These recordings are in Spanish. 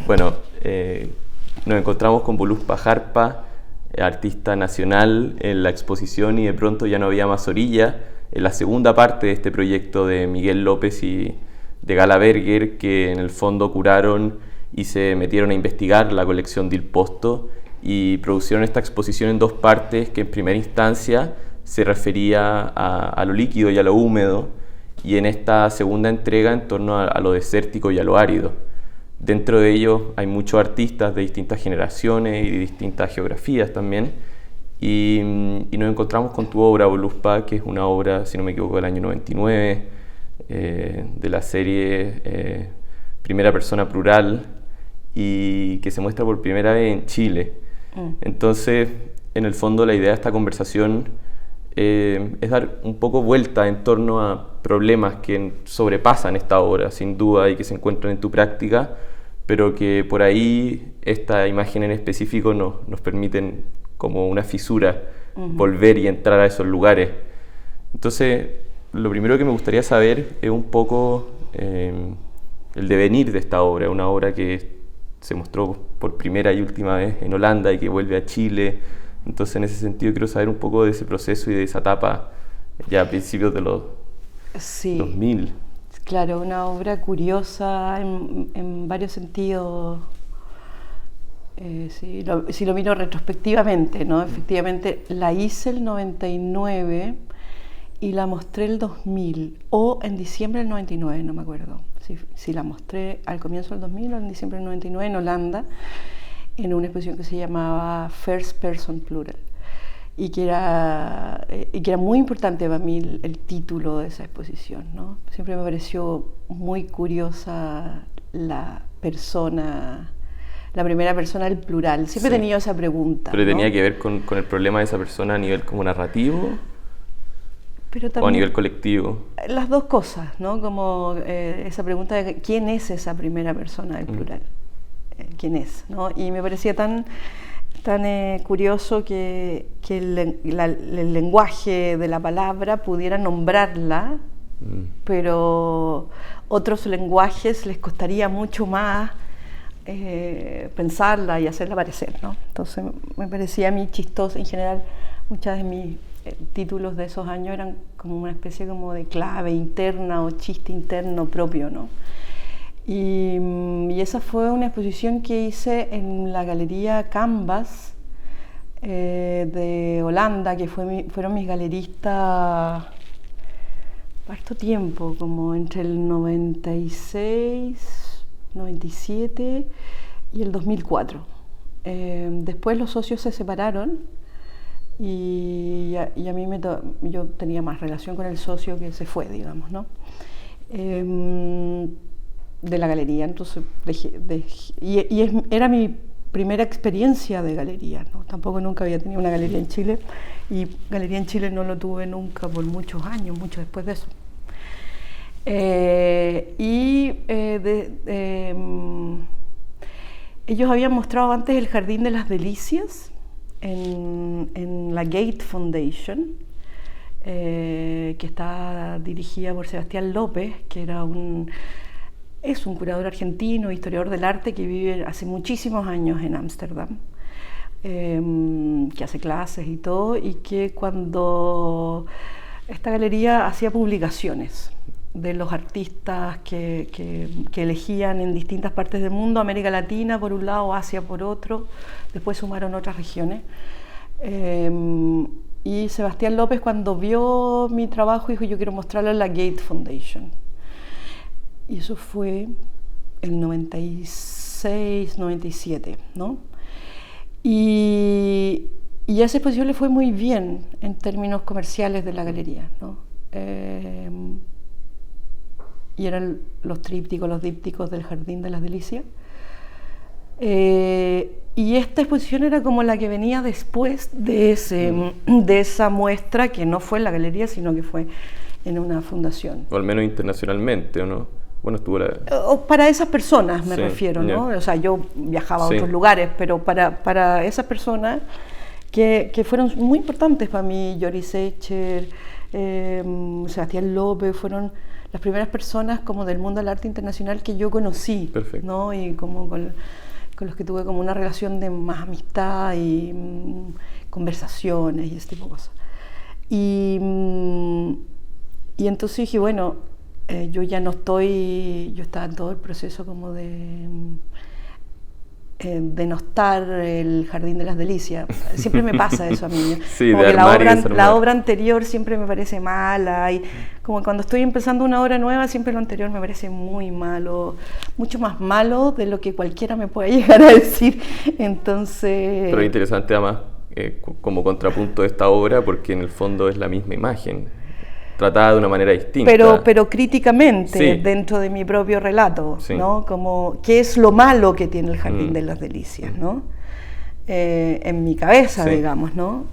Bueno, nos encontramos con Voluspa Jarpa, artista nacional, en la exposición, y de pronto ya no había más orilla, en la segunda parte de este proyecto de Miguel López y de Gala Berger, que en el fondo curaron y se metieron a investigar la colección del Posto y produjeron esta exposición en dos partes, que en primera instancia se refería a lo líquido y a lo húmedo, y en esta segunda entrega en torno a lo desértico y a lo árido. Dentro de ellos hay muchos artistas de distintas generaciones y de distintas geografías también, y nos encontramos con tu obra, Voluspa, que es una obra, si no me equivoco, del año 99, de la serie Primera Persona Plural, y que se muestra por primera vez en Chile. Entonces, en el fondo, la idea de esta conversación es dar un poco vuelta en torno a problemas que sobrepasan esta obra, sin duda, y que se encuentran en tu práctica, pero que por ahí esta imagen en específico nos permiten, como una fisura, volver y entrar a esos lugares. Entonces, lo primero que me gustaría saber es un poco el devenir de esta obra, una obra que se mostró por primera y última vez en Holanda y que vuelve a Chile. Entonces, en ese sentido, quiero saber un poco de ese proceso y de esa etapa ya a principios de los 2000. Claro, una obra curiosa en varios sentidos. Si lo miro retrospectivamente, ¿no? Efectivamente, la hice el 99 y la mostré el 2000, o en diciembre del 99, no me acuerdo. Si la mostré al comienzo del 2000 o en diciembre del 99 en Holanda, en una exposición que se llamaba First Person Plural, y que era muy importante para mí el título de esa exposición, ¿no? Siempre me pareció muy curiosa la primera persona del plural. Siempre he tenido esa pregunta. ¿Pero ¿no? tenía que ver con el problema de esa persona a nivel como narrativo? Pero también, ¿o a nivel colectivo? Las dos cosas, ¿no? Como esa pregunta de quién es esa primera persona del plural. ¿Quién es? ¿No? Y me parecía tan curioso que el lenguaje de la palabra pudiera nombrarla, pero otros lenguajes les costaría mucho más pensarla y hacerla aparecer, ¿no? Entonces me parecía a mí chistoso. En general, muchos de mis títulos de esos años eran como una especie como de clave interna o chiste interno propio, ¿no? Y esa fue una exposición que hice en la Galería Canvas de Holanda, que fueron mis galeristas harto tiempo, como entre el 96, 97 y el 2004. Después los socios se separaron y a mí yo tenía más relación con el socio que se fue, digamos, ¿no? De la galería, entonces era mi primera experiencia de galería, ¿no? Tampoco nunca había tenido una galería en Chile, y galería en Chile no lo tuve nunca por muchos años, mucho después de eso. Ellos habían mostrado antes el Jardín de las Delicias en la Gate Foundation, que está dirigida por Sebastián López, que es un curador argentino, historiador del arte, que vive hace muchísimos años en Ámsterdam, que hace clases y todo, y que cuando esta galería hacía publicaciones de los artistas que elegían en distintas partes del mundo, América Latina por un lado, Asia por otro, después sumaron otras regiones. Y Sebastián López, cuando vio mi trabajo, dijo: yo quiero mostrarlo en la Gate Foundation. Y eso fue el 96, 97, ¿no? Y a esa exposición le fue muy bien en términos comerciales de la galería, ¿no? Y eran los trípticos, los dípticos del Jardín de las Delicias. Y esta exposición era como la que venía después de esa muestra, que no fue en la galería, sino que fue en una fundación. O al menos internacionalmente, ¿o no? Bueno, estuvo o para esas personas me refiero, ¿no? O sea, yo viajaba a otros lugares, pero para esas personas que fueron muy importantes para mí, Joris Eicher, Sebastián López, fueron las primeras personas como del mundo del arte internacional que yo conocí, Perfecto. ¿no? Y como con los que tuve como una relación de más amistad y conversaciones y ese tipo de cosas. Y entonces dije, bueno, yo ya no estoy, yo estaba en todo el proceso como de denostar el Jardín de las Delicias. Siempre me pasa eso a mí. Sí, como de que armar la obra anterior siempre me parece mala, y como cuando estoy empezando una obra nueva, siempre lo anterior me parece muy malo, mucho más malo de lo que cualquiera me pueda llegar a decir. Entonces... Pero es interesante además como contrapunto de esta obra, porque en el fondo es la misma imagen, tratada de una manera distinta. Pero críticamente, sí, dentro de mi propio relato, sí, ¿no? Como qué es lo malo que tiene el Jardín de las Delicias, ¿no? En mi cabeza, sí, digamos, ¿no?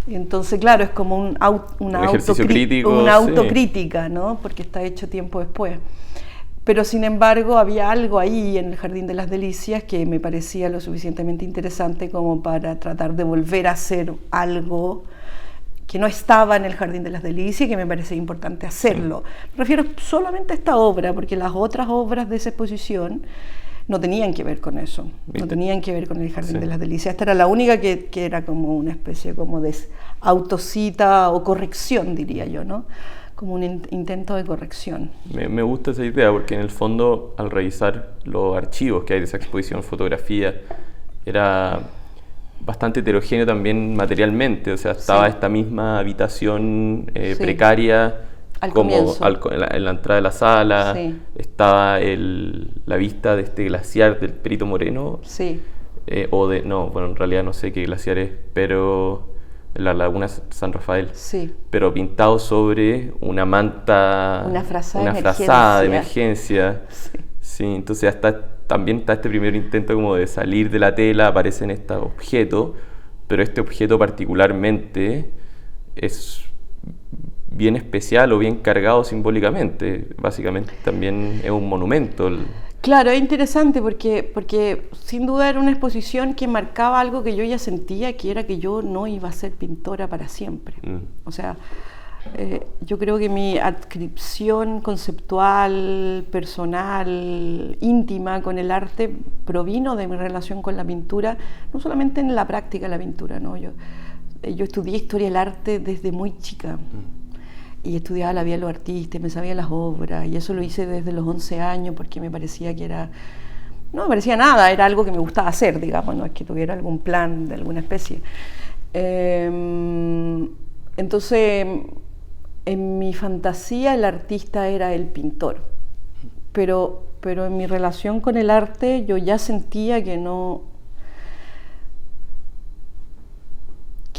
Entonces, claro, es como una autocrítica, ¿no? Porque está hecho tiempo después. Pero sin embargo había algo ahí en el Jardín de las Delicias que me parecía lo suficientemente interesante como para tratar de volver a hacer algo que no estaba en el Jardín de las Delicias y que me parecía importante hacerlo. Me refiero solamente a esta obra, porque las otras obras de esa exposición no tenían que ver con eso, no tenían que ver con el Jardín de las Delicias. Esta era la única que era como una especie como de autocita o corrección, diría yo, ¿no? Como un intento de corrección. Me gusta esa idea, porque en el fondo, al revisar los archivos que hay de esa exposición, fotografía, era bastante heterogéneo también materialmente, o sea, estaba esta misma habitación precaria como en la entrada de la sala, estaba la vista de este glaciar del Perito Moreno, en realidad no sé qué glaciar es, pero la laguna San Rafael, pero pintado sobre una manta, una frazada de emergencia. Sí, entonces también está este primer intento como de salir de la tela, aparecen estos objetos, pero este objeto particularmente es bien especial o bien cargado simbólicamente. Básicamente también es un monumento. Claro, es interesante porque sin duda era una exposición que marcaba algo que yo ya sentía, que era que yo no iba a ser pintora para siempre. O sea, yo creo que mi adscripción conceptual, personal, íntima con el arte provino de mi relación con la pintura, no solamente en la práctica de la pintura, ¿no? Yo estudié historia del arte desde muy chica y estudiaba la vida de los artistas, me sabía las obras, y eso lo hice desde los 11 años porque me parecía que no me parecía nada, era algo que me gustaba hacer, digamos, no es que tuviera algún plan de alguna especie. Entonces, en mi fantasía el artista era el pintor, pero en mi relación con el arte yo ya sentía que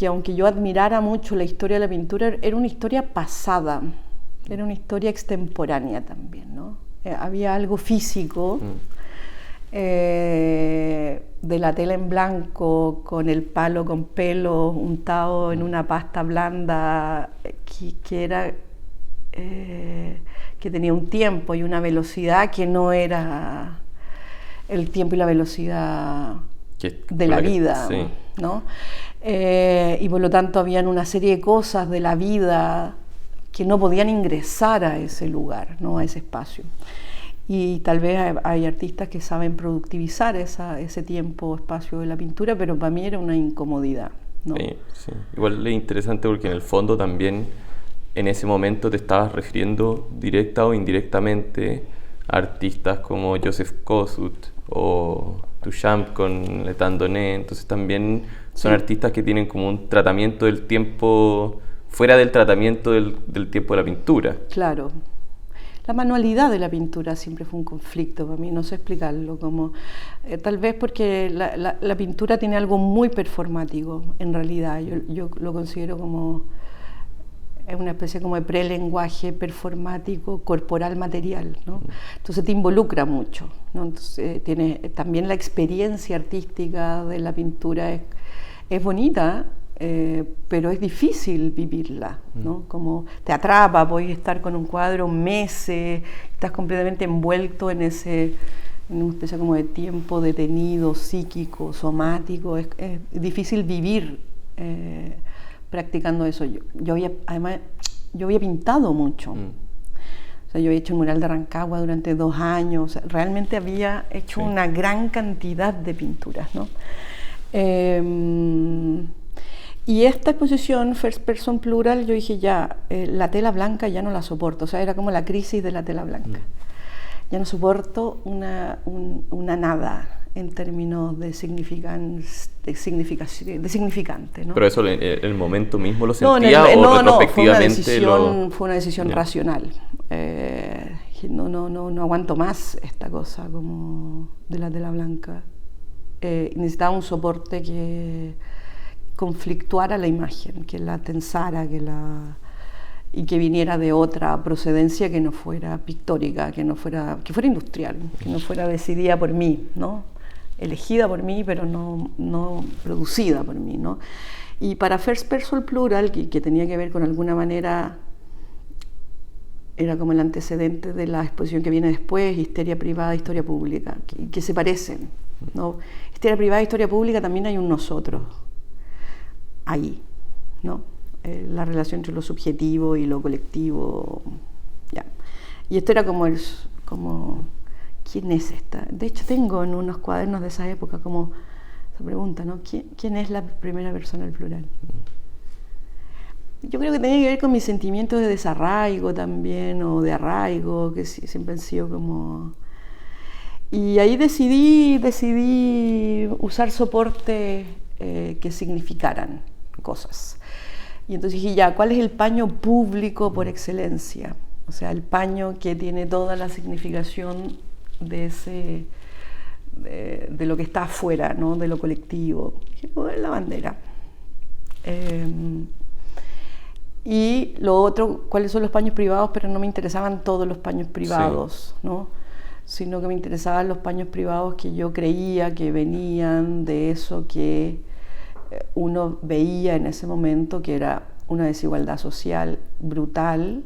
aunque yo admirara mucho la historia de la pintura, era una historia pasada, era una historia extemporánea también, ¿no? Había algo físico de la tela en blanco con el palo con pelo untado en una pasta blanda que tenía un tiempo y una velocidad que no era el tiempo y la velocidad de la vida, ¿no? Y por lo tanto habían una serie de cosas de la vida que no podían ingresar a ese lugar, ¿no? A ese espacio. Y tal vez hay artistas que saben productivizar ese tiempo, espacio de la pintura, pero para mí era una incomodidad, ¿no? Sí. Igual es interesante porque en el fondo también en ese momento te estabas refiriendo directa o indirectamente a artistas como Joseph Kosuth o Duchamp con Le Tandoné, entonces también son artistas que tienen como un tratamiento del tiempo fuera del tratamiento del tiempo de la pintura. Claro. La manualidad de la pintura siempre fue un conflicto para mí, no sé explicarlo, como tal vez porque la pintura tiene algo muy performático, en realidad, yo lo considero como es una especie como de prelenguaje performático, corporal, material, ¿no? Entonces te involucra mucho, ¿no? Entonces también la experiencia artística de la pintura es bonita, pero es difícil vivirla, ¿no? Como te atrapa, puedes estar con un cuadro meses, estás completamente envuelto en una especie como de tiempo detenido, psíquico, somático, es difícil vivir practicando eso. Además, yo había pintado mucho. O sea, yo había hecho el mural de Rancagua durante 2 años. O sea, realmente había hecho una gran cantidad de pinturas, ¿no? Y esta exposición, First Person Plural, yo dije ya, la tela blanca ya no la soporto. O sea, era como la crisis de la tela blanca. Ya no soporto una nada en términos de significante, ¿no? ¿Pero eso en el momento mismo lo sentía o retrospectivamente fue una decisión racional. No aguanto más esta cosa como de la tela blanca. Necesitaba un soporte que conflictuara la imagen, que la tensara, y que viniera de otra procedencia que no fuera pictórica, que fuera industrial, que no fuera decidida por mí, ¿no? Elegida por mí, pero no producida por mí, ¿no? Y para First Person Plural, que tenía que ver con alguna manera, era como el antecedente de la exposición que viene después, Histeria Privada, Historia Pública, que se parecen, ¿no? Histeria Privada, Historia Pública, también hay un nosotros ahí, ¿no? La relación entre lo subjetivo y lo colectivo, ya. Y esto era como ¿quién es esta? De hecho, tengo en unos cuadernos de esa época como esa pregunta, ¿no? ¿Quién es la primera persona del plural? Yo creo que tenía que ver con mis sentimientos de desarraigo también, o de arraigo, que siempre han sido como... Y ahí decidí usar soportes que significaran cosas. Y entonces dije, ya, ¿cuál es el paño público por excelencia? O sea, el paño que tiene toda la significación de lo que está afuera, ¿no? De lo colectivo. Dije, la bandera. Y lo otro, ¿cuáles son los paños privados? Pero no me interesaban todos los paños privados, ¿no? Sino que me interesaban los paños privados que yo creía que venían de eso que uno veía en ese momento, que era una desigualdad social brutal,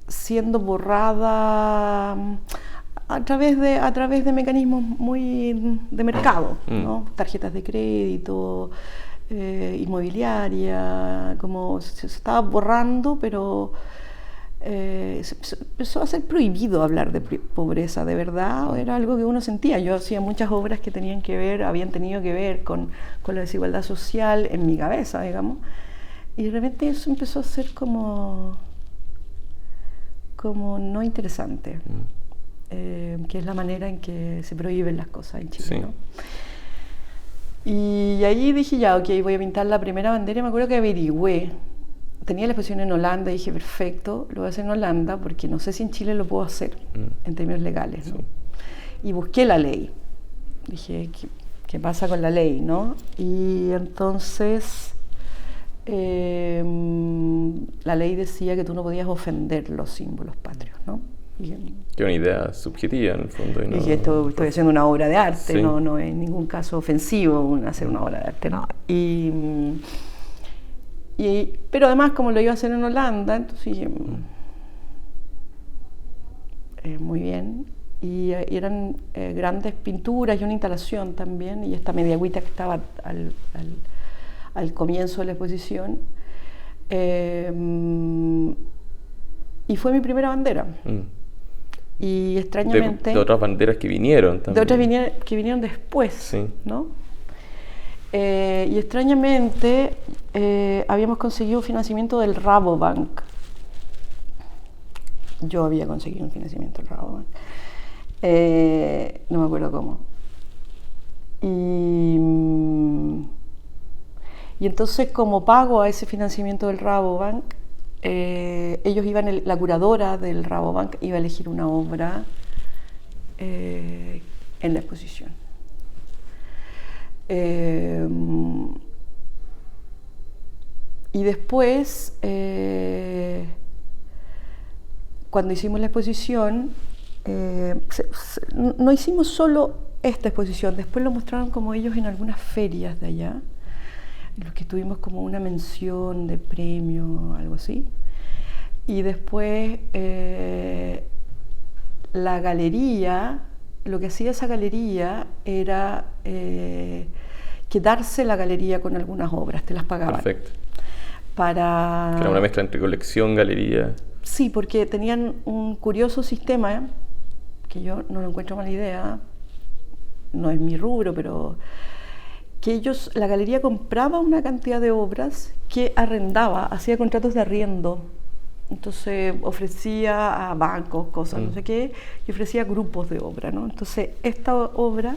siendo borrada a través de mecanismos muy de mercado, ¿no? Tarjetas de crédito, inmobiliaria, como se estaba borrando, pero se empezó a ser prohibido hablar de pobreza de verdad, o era algo que uno sentía. Yo hacía muchas obras que habían tenido que ver con la desigualdad social en mi cabeza, digamos, y de repente eso empezó a ser como no interesante, que es la manera en que se prohíben las cosas en Chile, ¿no? Y ahí dije, ya, ok, voy a pintar la primera bandera. Me acuerdo que averigüé. Tenía la exposición en Holanda y dije, perfecto, lo voy a hacer en Holanda porque no sé si en Chile lo puedo hacer en términos legales, ¿no? Y busqué la ley. Dije, ¿qué pasa con la ley, no? Y entonces la ley decía que tú no podías ofender los símbolos patrios, ¿no? Que una idea subjetiva en el fondo. Y que estoy haciendo una obra de arte, no es en ningún caso ofensivo hacer una obra de arte, ¿no? Pero además, como lo iba a hacer en Holanda, entonces dije, muy bien. Y eran grandes pinturas y una instalación también, y esta mediagüita que estaba al comienzo de la exposición. Y fue mi primera bandera. Y extrañamente... De otras banderas que vinieron también. De otras que vinieron después, ¿no? Y extrañamente habíamos conseguido financiamiento del Rabobank. Yo había conseguido un financiamiento del Rabobank. No me acuerdo cómo. Y entonces, como pago a ese financiamiento del Rabobank, ellos la curadora del Rabobank iba a elegir una obra en la exposición. Y después, cuando hicimos la exposición, no hicimos solo esta exposición, después lo mostraron como ellos en algunas ferias de allá, en los que tuvimos como una mención de premio, algo así. Y después la galería, lo que hacía esa galería era quedarse la galería con algunas obras, te las pagaban. Perfecto. Para... Era una mezcla entre colección, galería. Sí, porque tenían un curioso sistema, que yo no lo encuentro mala idea, no es mi rubro, pero que la galería compraba una cantidad de obras que arrendaba, hacía contratos de arriendo. Entonces ofrecía a bancos, cosas, no sé qué, y ofrecía grupos de obra, ¿no? Entonces esta obra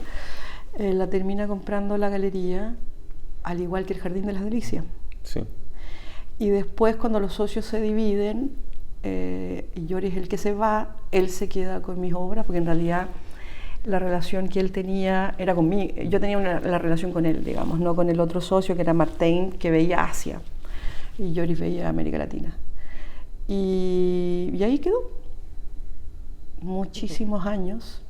la termina comprando la galería, al igual que el Jardín de las Delicias. Sí. Y después, cuando los socios se dividen, y Joris es el que se va, él se queda con mis obras, porque en realidad la relación que él tenía era conmigo. Yo tenía la relación con él, digamos, no con el otro socio, que era Martín, que veía Asia, y Joris veía América Latina. Y ahí quedó. Muchísimos años,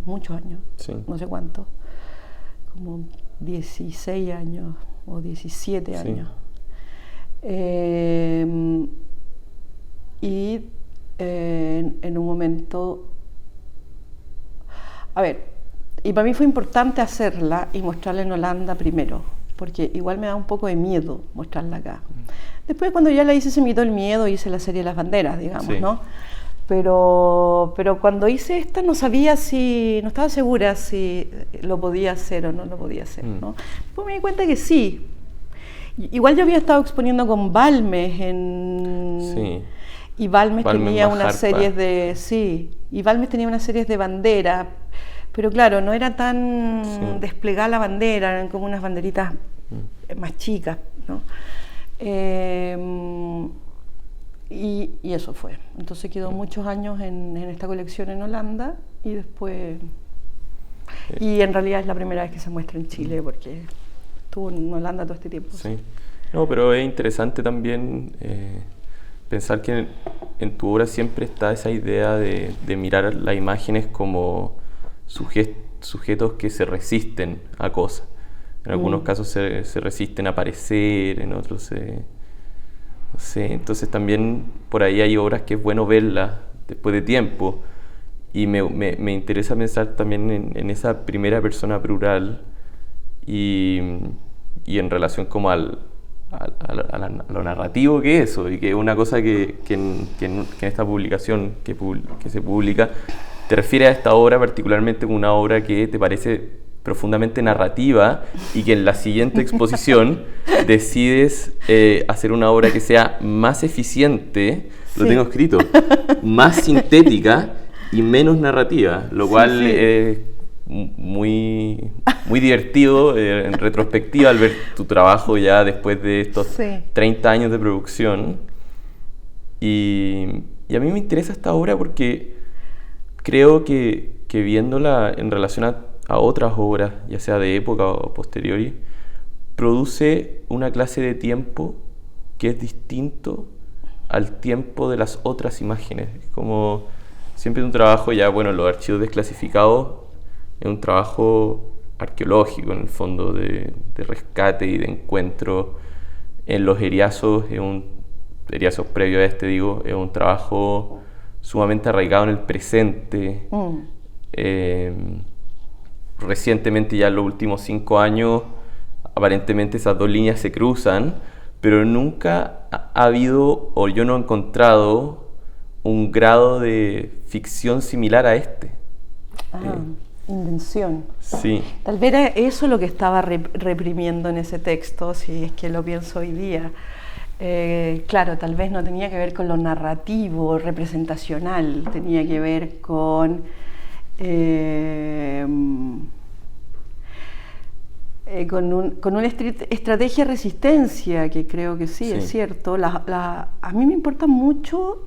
muchos años, sí. No sé cuánto, como 16 años o 17 años. Y en un momento, a ver, y para mí fue importante hacerla y mostrarla en Holanda primero, porque igual me da un poco de miedo mostrarla acá. Después, cuando ya la hice, se me quitó el miedo, hice la serie de las banderas, digamos, sí. ¿No? Pero cuando hice esta no estaba segura si lo podía hacer o no lo podía hacer, ¿no? Pues me di cuenta que sí. Igual yo había estado exponiendo con Balmes sí. Y Balmes tenía unas series de... Sí, y Balmes tenía unas series de bandera, pero claro, no era tan desplegada la bandera, eran como unas banderitas más chicas, ¿no? Y eso fue. Entonces quedó muchos años en esta colección en Holanda y después... Y en realidad es la primera vez que se muestra en Chile porque estuvo en Holanda todo este tiempo. Sí. No, pero es interesante también pensar que en tu obra siempre está esa idea de mirar las imágenes como sujetos que se resisten a cosas. En algunos casos se resisten a aparecer, en otros no sé, entonces también por ahí hay obras que es bueno verlas después de tiempo y me interesa pensar también en esa primera persona plural y en relación como a lo narrativo que es eso, y que es una cosa que en esta publicación que se publica te refiere a esta obra particularmente como una obra que te parece profundamente narrativa y que en la siguiente exposición decides hacer una obra que sea más eficiente, lo tengo escrito, más sintética y menos narrativa, lo cual es muy divertido en retrospectiva al ver tu trabajo ya después de estos 30 años de producción. Y a mí me interesa esta obra porque creo que viéndola en relación a otras obras, ya sea de época o posteriori, produce una clase de tiempo que es distinto al tiempo de las otras imágenes. Como siempre un trabajo, ya bueno, los archivos desclasificados es un trabajo arqueológico en el fondo, de rescate y de encuentro. En los eriazos, eriazos previos a este digo, es un trabajo sumamente arraigado en el presente. Recientemente, ya en los últimos 5 años, aparentemente esas dos líneas se cruzan, pero nunca ha habido, o yo no he encontrado, un grado de ficción similar a este. Invención. Sí. Tal vez era eso lo que estaba reprimiendo en ese texto, si es que lo pienso hoy día. Claro, tal vez no tenía que ver con lo narrativo, representacional, tenía que ver con una estrategia de resistencia, que creo que sí. Es cierto. A mí me importa mucho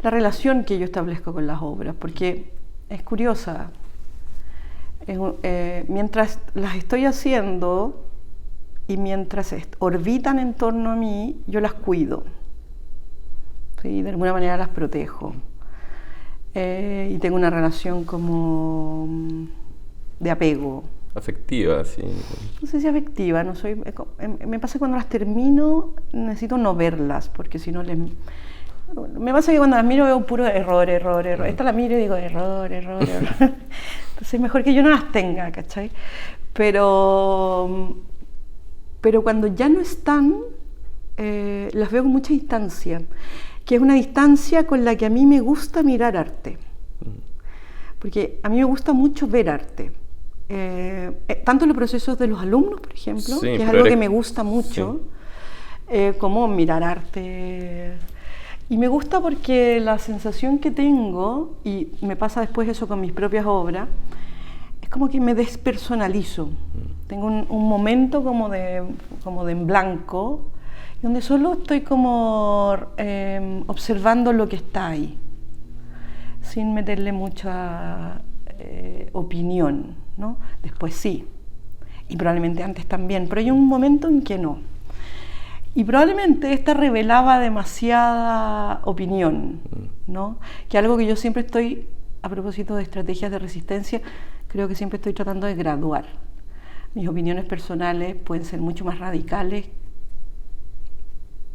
la relación que yo establezco con las obras, porque es curiosa. Mientras las estoy haciendo y mientras orbitan en torno a mí, yo las cuido, ¿sí? De alguna manera las protejo. Y tengo una relación como de apego. Afectiva, sí. No sé si afectiva, no soy. Me pasa que cuando las termino necesito no verlas, porque si no me pasa que cuando las miro veo puro error. Esta la miro y digo error. Entonces es mejor que yo no las tenga, ¿cachai? Pero cuando ya no están, las veo con mucha distancia, que es una distancia con la que a mí me gusta mirar arte. Porque a mí me gusta mucho ver arte. Tanto en los procesos de los alumnos, por ejemplo, sí, que es algo que me gusta mucho, como mirar arte. Y me gusta porque la sensación que tengo, y me pasa después eso con mis propias obras, es como que me despersonalizo. Tengo un momento como de en blanco, donde solo estoy como observando lo que está ahí, sin meterle mucha opinión, ¿no? Después sí, y probablemente antes también, pero hay un momento en que no. Y probablemente esta revelaba demasiada opinión, ¿no? Que algo que yo siempre estoy, a propósito de estrategias de resistencia, creo que siempre estoy tratando de graduar. Mis opiniones personales pueden ser mucho más radicales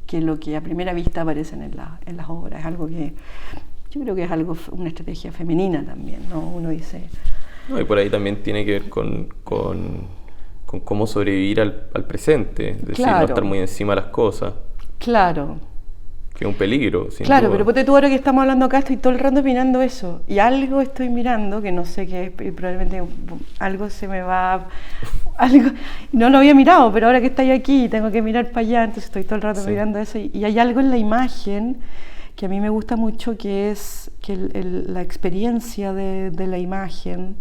que lo que a primera vista aparecen en las obras. Es algo que yo creo que es una estrategia femenina también, ¿no? Uno dice... No, y por ahí también tiene que ver con cómo sobrevivir al presente, es decir, no estar muy encima de las cosas. Claro. Que es un peligro, sin Claro, duda. pero ponte tú ahora que estamos hablando acá, estoy todo el rato mirando eso, y algo estoy mirando, que no sé qué es, y probablemente algo se me va... algo no lo había mirado, pero ahora que estoy aquí tengo que mirar para allá, entonces estoy todo el rato mirando eso, y hay algo en la imagen que a mí me gusta mucho, que es que la experiencia de la imagen,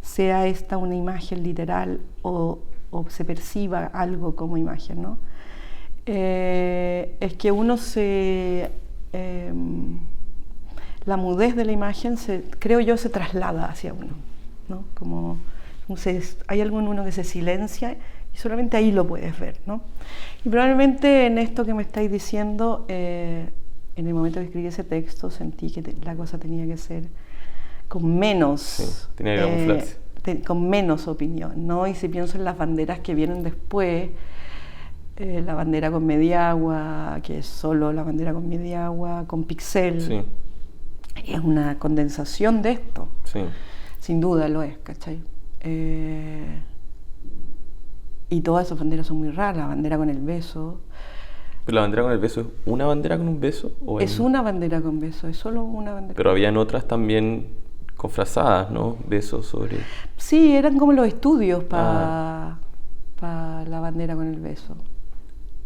sea esta una imagen literal o se perciba algo como imagen, ¿no? Es que uno la mudez de la imagen, creo yo, se traslada hacia uno, ¿no? Como hay algo en uno que se silencia y solamente ahí lo puedes ver, ¿no? Y probablemente en esto que me estáis diciendo, en el momento que escribí ese texto, sentí que la cosa tenía que ser con menos... Sí, tenía que camuflarse. Con menos opinión, ¿no? Y si pienso en las banderas que vienen después, la bandera con Mediagua, que es solo la bandera con Mediagua, con Pixel, es una condensación de esto, sin duda lo es, ¿cachai? Y todas esas banderas son muy raras, la bandera con el beso. ¿Pero la bandera con el beso es una bandera con un beso? Es una bandera con beso, es solo una bandera. Pero habían otras también con frazadas, ¿no? Besos sobre... Sí, eran como los estudios para la bandera con el beso.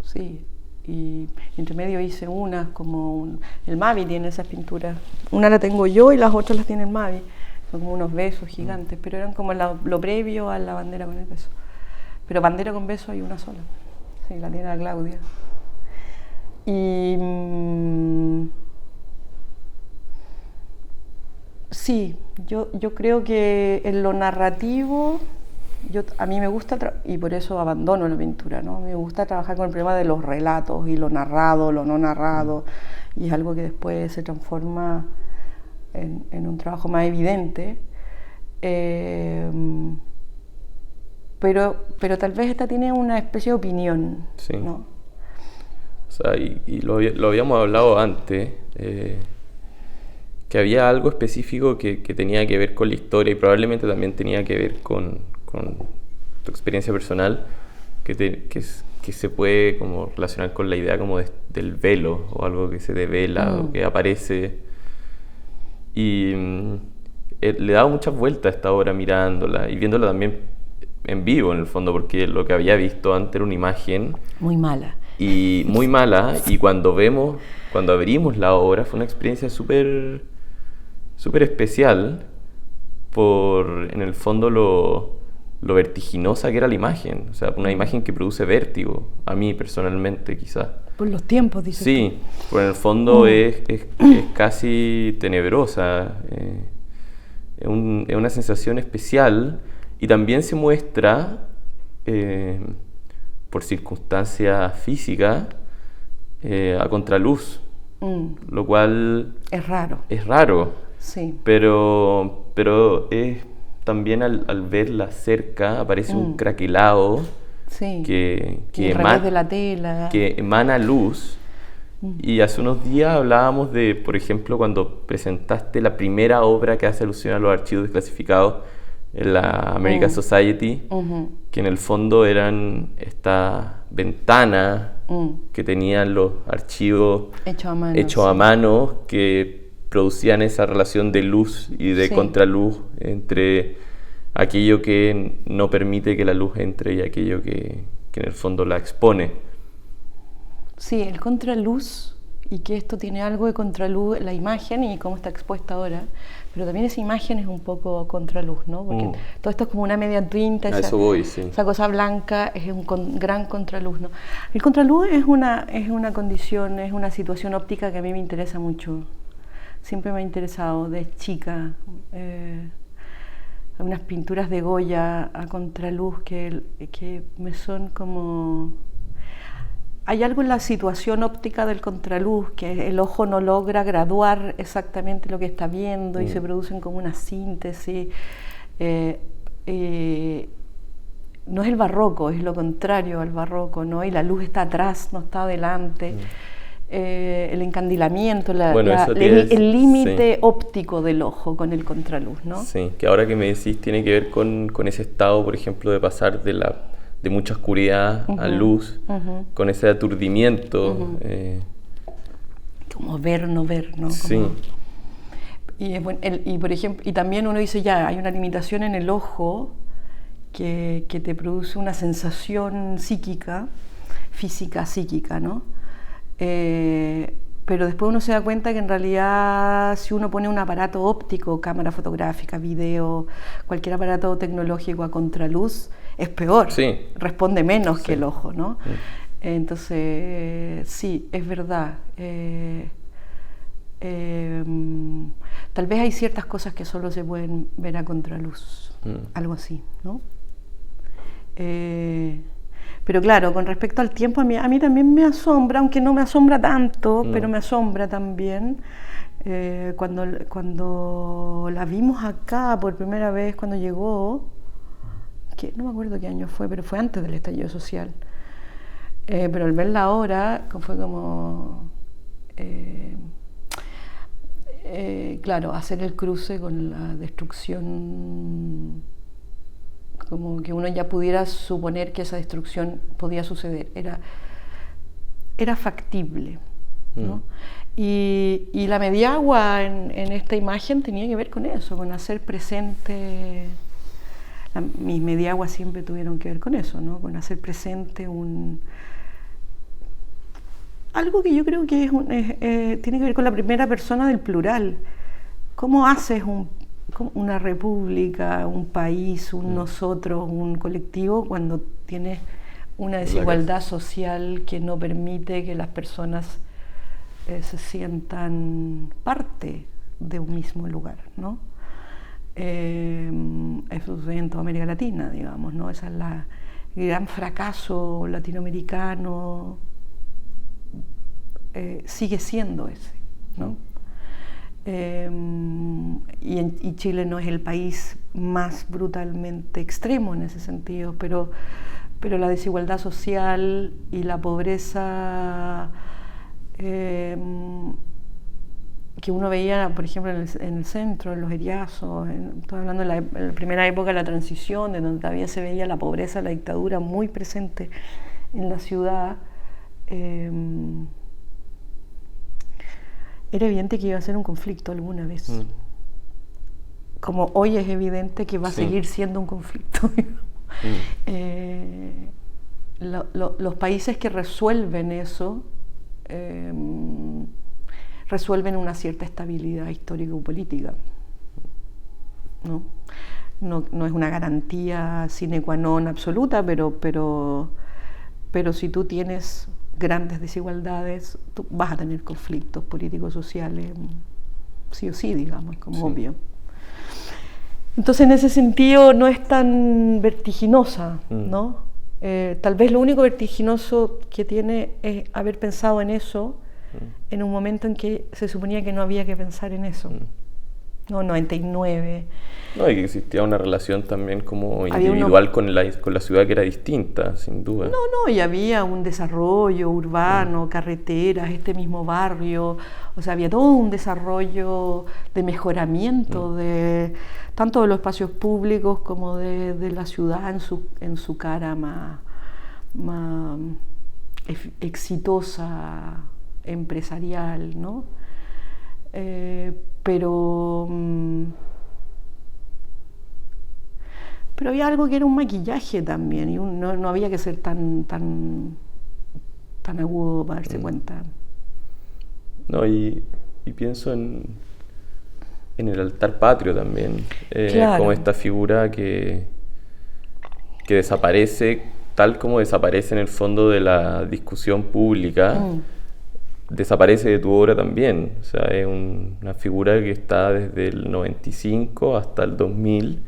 Sí, y entre medio hice unas como... el Mavi tiene esas pinturas. Una la tengo yo y las otras las tiene el Mavi. Son como unos besos gigantes, pero eran como lo previo a la bandera con el beso. Pero bandera con beso hay una sola. Sí, la tiene la Claudia. Y... sí, yo creo que en lo narrativo, a mí me gusta, y por eso abandono la pintura, ¿no? Me gusta trabajar con el problema de los relatos y lo narrado, lo no narrado, y es algo que después se transforma en un trabajo más evidente. Pero tal vez esta tiene una especie de opinión, ¿no? O sea, y lo habíamos hablado antes, que había algo específico que tenía que ver con la historia y probablemente también tenía que ver con tu experiencia personal, que se puede como relacionar con la idea como del velo o algo que se devela o que aparece. Y le he dado muchas vueltas a esta obra mirándola y viéndola también en vivo en el fondo, porque lo que había visto antes era una imagen muy mala y cuando abrimos la obra fue una experiencia súper especial por en el fondo lo vertiginosa que era la imagen, o sea, una imagen que produce vértigo, a mí personalmente quizás. Por los tiempos, dices Sí, pero en el fondo es casi tenebrosa, es una sensación especial y también se muestra por circunstancias físicas a contraluz, lo cual es raro, sí. pero es también al verla cerca aparece un craquelado que de la tela, que emana luz. Y hace unos días hablábamos de, por ejemplo, cuando presentaste la primera obra que hace alusión a los archivos desclasificados, en la American Society, que en el fondo eran estas ventanas que tenían los archivos hechos a mano, que producían esa relación de luz y de contraluz entre aquello que no permite que la luz entre y aquello que en el fondo la expone. Sí, el contraluz, y que esto tiene algo de contraluz, la imagen y cómo está expuesta ahora, pero también esa imagen es un poco contraluz, ¿no? Porque todo esto es como una media tinta, esa cosa blanca es un gran contraluz, ¿no? El contraluz es una condición, es una situación óptica que a mí me interesa mucho. Siempre me ha interesado, de chica. Unas pinturas de Goya a contraluz que me son como... Hay algo en la situación óptica del contraluz, que el ojo no logra graduar exactamente lo que está viendo y se producen como una síntesis. No es el barroco, es lo contrario al barroco, ¿no? Y la luz está atrás, no está adelante. El encandilamiento, el límite óptico del ojo con el contraluz, ¿no? Sí, que ahora que me decís tiene que ver con ese estado, por ejemplo, de pasar de mucha oscuridad a luz, con ese aturdimiento. Como ver, no ver, ¿no? Sí. Por ejemplo, y también uno dice, ya, hay una limitación en el ojo que te produce una sensación física, psíquica, ¿no? Pero después uno se da cuenta que en realidad si uno pone un aparato óptico, cámara fotográfica, video, cualquier aparato tecnológico a contraluz, es peor, responde menos que el ojo, ¿no? Entonces, sí, es verdad. Tal vez hay ciertas cosas que solo se pueden ver a contraluz, algo así, ¿no? Pero claro, con respecto al tiempo, a mí también me asombra, aunque no me asombra tanto, pero me asombra también. Cuando la vimos acá por primera vez, cuando llegó, que no me acuerdo qué año fue, pero fue antes del estallido social. Pero al verla ahora, fue como... claro, hacer el cruce con la destrucción... como que uno ya pudiera suponer que esa destrucción podía suceder, era factible, ¿no? Y la mediagua en esta imagen tenía que ver con eso, con hacer presente, mis mediaguas siempre tuvieron que ver con eso, ¿no? Con hacer presente algo que yo creo que tiene que ver con la primera persona del plural. ¿Cómo haces una república, un país, un nosotros, un colectivo, cuando tienes una desigualdad social que no permite que las personas se sientan parte de un mismo lugar, ¿no? Eso sucede en toda América Latina, digamos, ¿no? Ese es el gran fracaso latinoamericano, sigue siendo ese, ¿no? Y Chile no es el país más brutalmente extremo en ese sentido, pero la desigualdad social y la pobreza que uno veía, por ejemplo, en el centro, en los Heriazos, estoy hablando de la primera época de la transición, de donde todavía se veía la pobreza, la dictadura muy presente en la ciudad. Era evidente que iba a ser un conflicto alguna vez. Como hoy es evidente que va a seguir siendo un conflicto. Los países que resuelven eso resuelven una cierta estabilidad histórico-política, ¿no? No es una garantía sine qua non absoluta, pero si tú tienes grandes desigualdades, tú vas a tener conflictos políticos, sociales, sí o sí, digamos, como obvio. Entonces, en ese sentido, no es tan vertiginosa, ¿no? Tal vez lo único vertiginoso que tiene es haber pensado en eso en un momento en que se suponía que no había que pensar en eso, no, 99. No, y que existía una relación también como individual con la ciudad que era distinta, sin duda. No, y había un desarrollo urbano, carreteras, este mismo barrio, o sea, había todo un desarrollo de mejoramiento de tanto de los espacios públicos como de la ciudad en su cara más exitosa, empresarial, ¿no? Pero había algo que era un maquillaje también, y no había que ser tan agudo para darse cuenta. No, y pienso en el altar patrio también, Claro. como esta figura que desaparece, tal como desaparece en el fondo de la discusión pública, desaparece de tu obra también. O sea, es una figura que está desde el 95 hasta el 2000,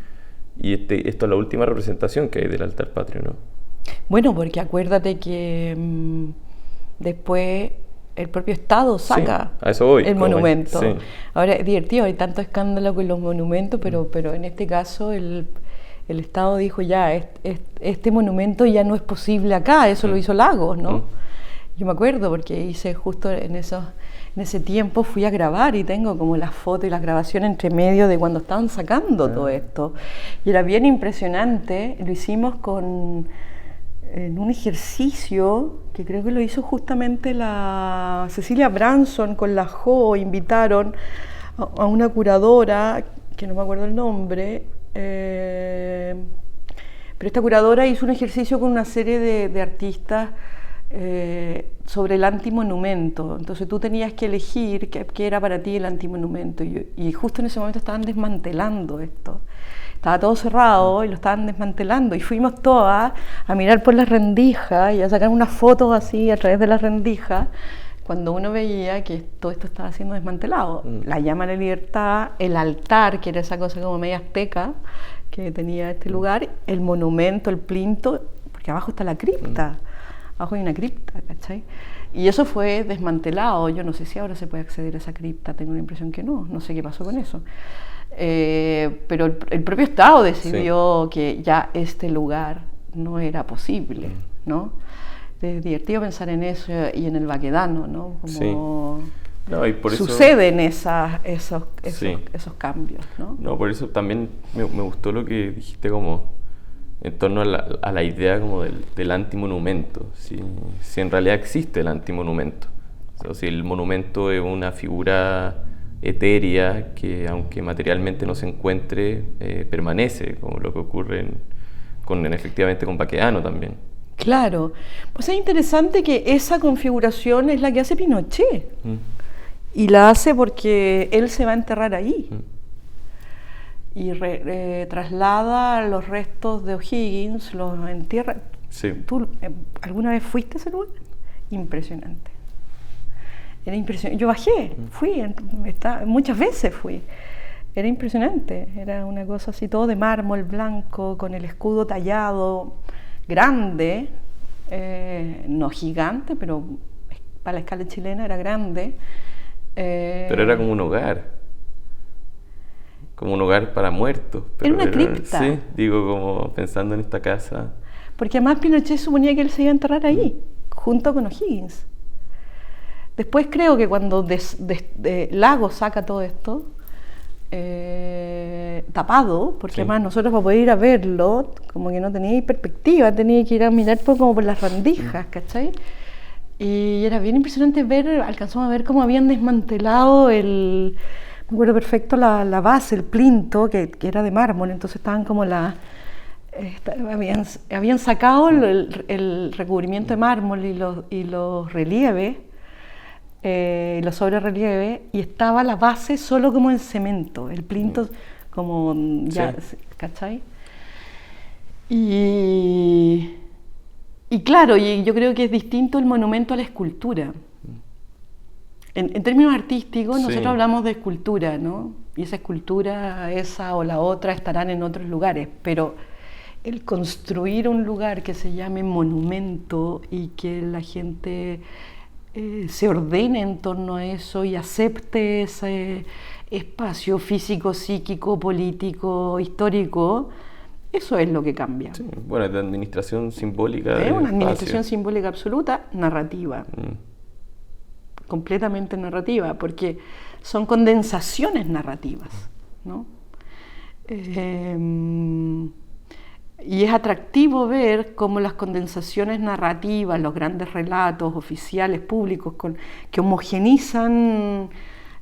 y esto es la última representación que hay del altar patrio, ¿no? Bueno, porque acuérdate que después el propio Estado saca a eso voy, el monumento. Sí. Ahora es divertido, hay tanto escándalo con los monumentos, pero en este caso el Estado dijo ya, este monumento ya no es posible acá, eso lo hizo Lagos, ¿no? Yo me acuerdo porque hice justo en ese tiempo fui a grabar y tengo como las fotos y las grabaciones entre medio de cuando estaban sacando todo esto. Y era bien impresionante, lo hicimos en un ejercicio que creo que lo hizo justamente la Cecilia Branson con la Jo, invitaron a una curadora, que no me acuerdo el nombre, pero esta curadora hizo un ejercicio con una serie de artistas sobre el antimonumento. Entonces tú tenías que elegir qué era para ti el antimonumento, y justo en ese momento estaban desmantelando esto. Estaba todo cerrado y lo estaban desmantelando, y fuimos todas a mirar por las rendijas y a sacar unas fotos así a través de las rendijas, cuando uno veía que todo esto estaba siendo desmantelado. La llama de la libertad, el altar, que era esa cosa como media azteca que tenía este lugar, el monumento, el plinto, porque abajo está la cripta. Abajo hay una cripta, ¿cachai? Y eso fue desmantelado. Yo no sé si ahora se puede acceder a esa cripta, tengo la impresión que no sé qué pasó con eso. Pero el propio Estado decidió que ya este lugar no era posible, ¿no? Es divertido pensar en eso y en el Baquedano, ¿no? Como no, y por eso suceden esos cambios, ¿no? No, por eso también me gustó lo que dijiste como en torno a la idea como del antimonumento, si en realidad existe el antimonumento. O sea, si el monumento es una figura etérea que, aunque materialmente no se encuentre, permanece, como lo que ocurre efectivamente con Baquedano también. Claro, pues es interesante que esa configuración es la que hace Pinochet, y la hace porque él se va a enterrar ahí. Y traslada los restos de O'Higgins, los entierra. Sí. ¿Tú alguna vez fuiste a ese lugar? Impresionante. Era impresionante. Yo bajé, fui, muchas veces fui. Era impresionante. Era una cosa así, todo de mármol blanco, con el escudo tallado, grande, no gigante, pero para la escala chilena era grande. Pero era como un hogar. Como un hogar para muertos. Era una cripta. Sí, digo, como pensando en esta casa. Porque además Pinochet suponía que él se iba a enterrar ahí, junto con O'Higgins. Después creo que cuando Lagos saca todo esto, tapado, porque además nosotros para poder ir a verlo, como que no tenía perspectiva, tenía que ir a mirar como por las rendijas, ¿cachai? Y era bien impresionante alcanzamos a ver cómo habían desmantelado me acuerdo perfecto la base, el plinto, que era de mármol, entonces estaban como habían sacado el recubrimiento de mármol y los relieves, los sobrerelieves, y estaba la base solo como en cemento, el plinto como ya, ¿cachai? Y claro, y yo creo que es distinto el monumento a la escultura. En términos artísticos, nosotros hablamos de escultura, ¿no? Y esa escultura, esa o la otra, estarán en otros lugares, pero el construir un lugar que se llame monumento y que la gente se ordene en torno a eso y acepte espacio físico, psíquico, político, histórico, eso es lo que cambia. Sí, bueno, es de administración simbólica. Es una administración simbólica absoluta, narrativa. Completamente narrativa, porque son condensaciones narrativas, ¿no? Y es atractivo ver cómo las condensaciones narrativas, los grandes relatos oficiales, públicos, que homogenizan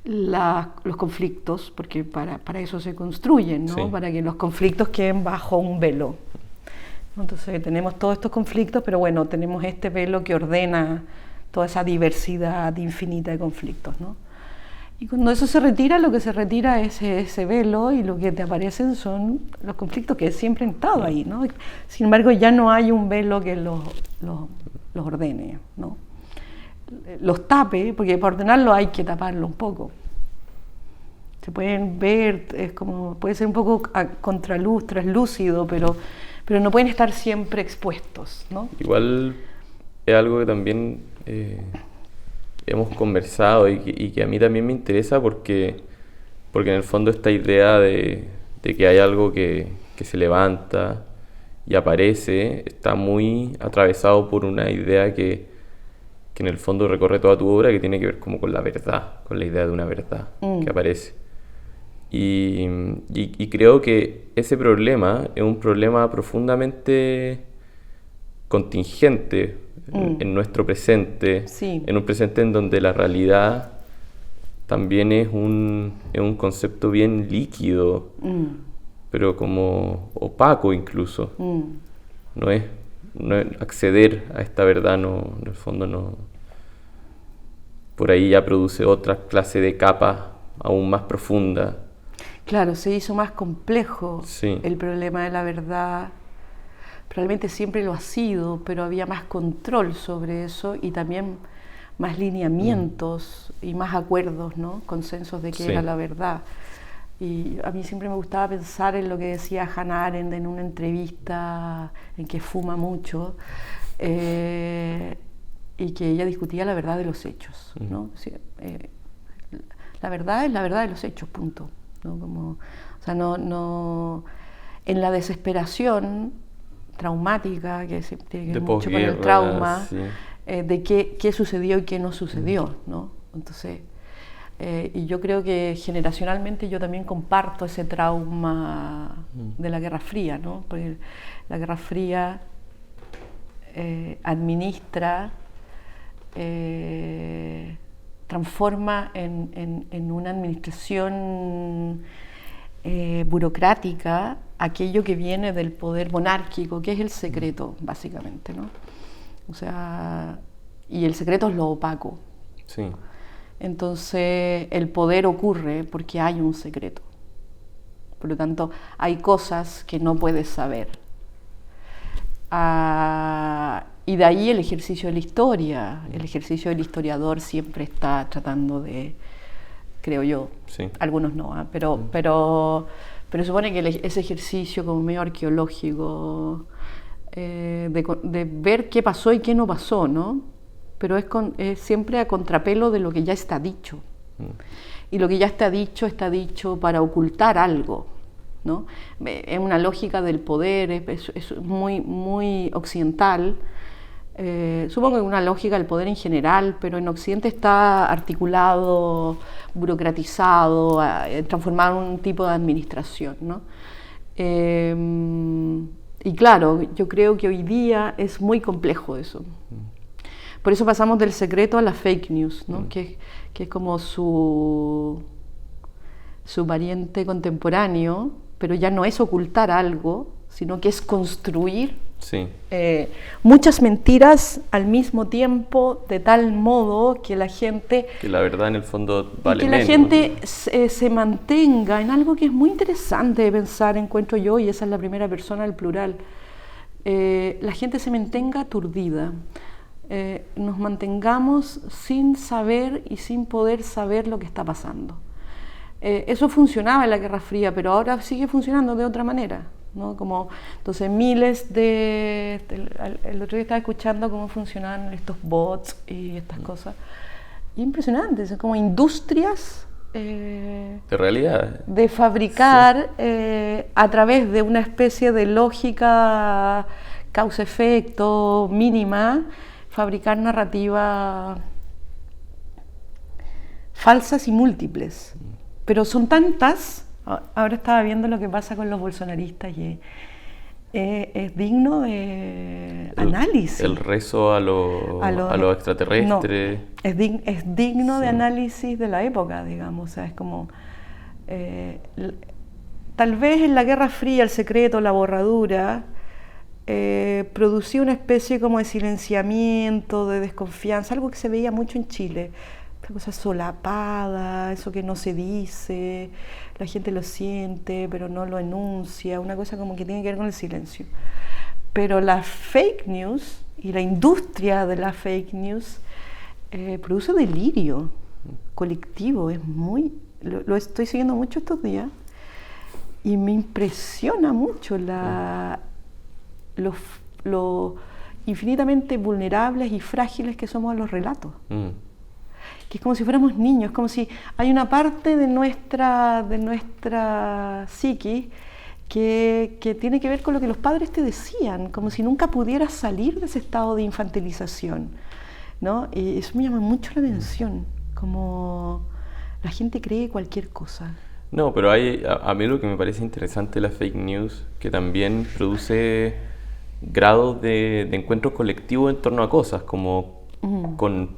los conflictos, porque para eso se construyen, ¿no? Sí. Para que los conflictos queden bajo un velo. Entonces tenemos todos estos conflictos, pero bueno, tenemos este velo que ordena toda esa diversidad infinita de conflictos, ¿no? Y cuando eso se retira, lo que se retira es ese velo y lo que te aparecen son los conflictos que siempre han estado ahí, ¿no? Sin embargo, ya no hay un velo que los ordene, ¿no? Los tape, porque para ordenarlo hay que taparlo un poco. Se pueden ver, es como, puede ser un poco a contraluz, traslúcido, pero no pueden estar siempre expuestos, ¿no? Igual es algo que también hemos conversado y que a mí también me interesa porque en el fondo esta idea de que hay algo que se levanta y aparece está muy atravesado por una idea que en el fondo recorre toda tu obra, que tiene que ver como con la verdad, con la idea de una verdad que aparece. Y creo que ese problema es un problema profundamente contingente en nuestro presente, sí. En un presente en donde la realidad también es un concepto bien líquido, pero como opaco incluso. No es acceder a esta verdad, no, en el fondo no. Por ahí ya produce otra clase de capa aún más profunda. Claro, se hizo más complejo sí. El problema de la verdad. Probablemente siempre lo ha sido, pero había más control sobre eso y también más lineamientos y más acuerdos, ¿no? Consensos de qué sí. era la verdad. Y a mí siempre me gustaba pensar en lo que decía Hannah Arendt en una entrevista en que fuma mucho, y que ella discutía la verdad de los hechos, ¿no? O sea, la verdad es la verdad de los hechos, punto, ¿no? Como, o sea, no en la desesperación traumática que se tiene que ver mucho con el trauma, sí. De qué sucedió y qué no sucedió, ¿no? Entonces, y yo creo que generacionalmente yo también comparto ese trauma de la Guerra Fría, ¿no? Porque la Guerra Fría administra, transforma en una administración burocrática aquello que viene del poder monárquico, que es el secreto, básicamente, ¿no? O sea, y el secreto es lo opaco. Sí. Entonces, el poder ocurre porque hay un secreto. Por lo tanto, hay cosas que no puedes saber. Y de ahí el ejercicio de la historia. El ejercicio del historiador siempre está tratando de, creo yo, sí. Algunos no, pero supone que ese ejercicio como medio arqueológico, de ver qué pasó y qué no pasó, ¿no? Pero es siempre a contrapelo de lo que ya está dicho. Y lo que ya está dicho para ocultar algo, ¿no? Es una lógica del poder, es muy, muy occidental. Supongo que una lógica del poder en general, pero en Occidente está articulado, burocratizado, transformado en un tipo de administración, ¿no? Y claro, yo creo que hoy día es muy complejo eso. Por eso pasamos del secreto a la fake news, ¿no? Que es como su variante contemporáneo, pero ya no es ocultar algo, sino que es construir sí. Muchas mentiras al mismo tiempo, de tal modo que la gente... Que la verdad en el fondo vale menos. Que la menos, gente se mantenga en algo que es muy interesante de pensar, encuentro yo, y esa es la primera persona del plural. La gente se mantenga aturdida. Nos mantengamos sin saber y sin poder saber lo que está pasando. Eso funcionaba en la Guerra Fría, pero ahora sigue funcionando de otra manera, ¿no? Como, entonces el otro día estaba escuchando cómo funcionaban estos bots y estas cosas, impresionantes, son como industrias de realidad. De fabricar a través de una especie de lógica causa-efecto mínima, fabricar narrativas falsas y múltiples. Pero son tantas, ahora estaba viendo lo que pasa con los bolsonaristas y es digno de análisis. El rezo a lo extraterrestre. No, es digno de análisis de la época, digamos. O sea, es como... tal vez en la Guerra Fría, el secreto, la borradura, producía una especie como de silenciamiento, de desconfianza, algo que se veía mucho en Chile. Esta cosa solapada, eso que no se dice, la gente lo siente pero no lo enuncia, una cosa como que tiene que ver con el silencio. Pero la fake news y la industria de la fake news produce delirio colectivo, es muy... Lo estoy siguiendo mucho estos días y me impresiona mucho lo infinitamente vulnerables y frágiles que somos a los relatos. Que es como si fuéramos niños, como si hay una parte de nuestra psiquis que tiene que ver con lo que los padres te decían, como si nunca pudieras salir de ese estado de infantilización, ¿no? Y eso me llama mucho la atención, como la gente cree cualquier cosa. No, pero a mí lo que me parece interesante de la fake news, que también produce grados de encuentro colectivo en torno a cosas, como con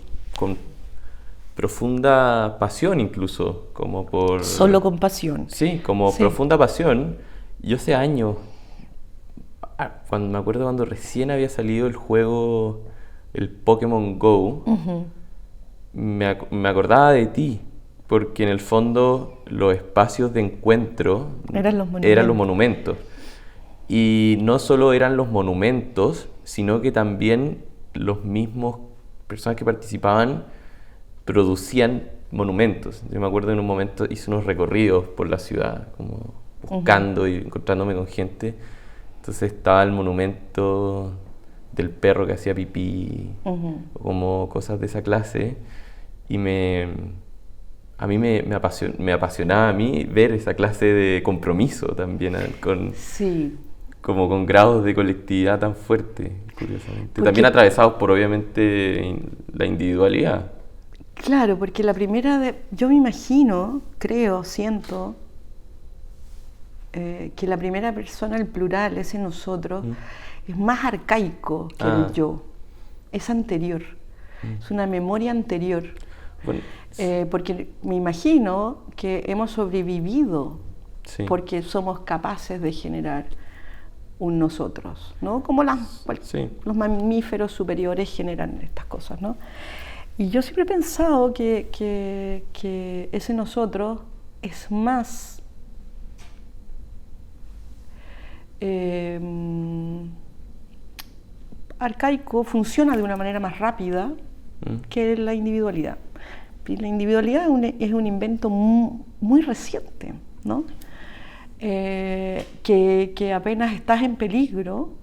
profunda pasión incluso, como por... Solo con pasión. Sí, como profunda pasión. Yo hace años, me acuerdo cuando recién había salido el juego, el Pokémon Go, me acordaba de ti, porque en el fondo los espacios de encuentro eran los monumentos. Y no solo eran los monumentos, sino que también los mismos personas que participaban producían monumentos. Yo me acuerdo en un momento hice unos recorridos por la ciudad, como buscando y encontrándome con gente. Entonces estaba el monumento del perro que hacía pipí, como cosas de esa clase. Y a mí me apasionaba a mí ver esa clase de compromiso también como con grados de colectividad tan fuertes, curiosamente. También atravesados por, obviamente, la individualidad. Claro, porque yo me imagino, creo, siento, que la primera persona, el plural, ese nosotros, es más arcaico que el yo, es anterior, es una memoria anterior. Bueno, porque me imagino que hemos sobrevivido porque somos capaces de generar un nosotros, ¿no? Como los mamíferos superiores generan estas cosas, ¿no? Y yo siempre he pensado que ese nosotros es más arcaico, funciona de una manera más rápida que la individualidad. Y la individualidad es un invento muy reciente, ¿no? Que apenas estás en peligro,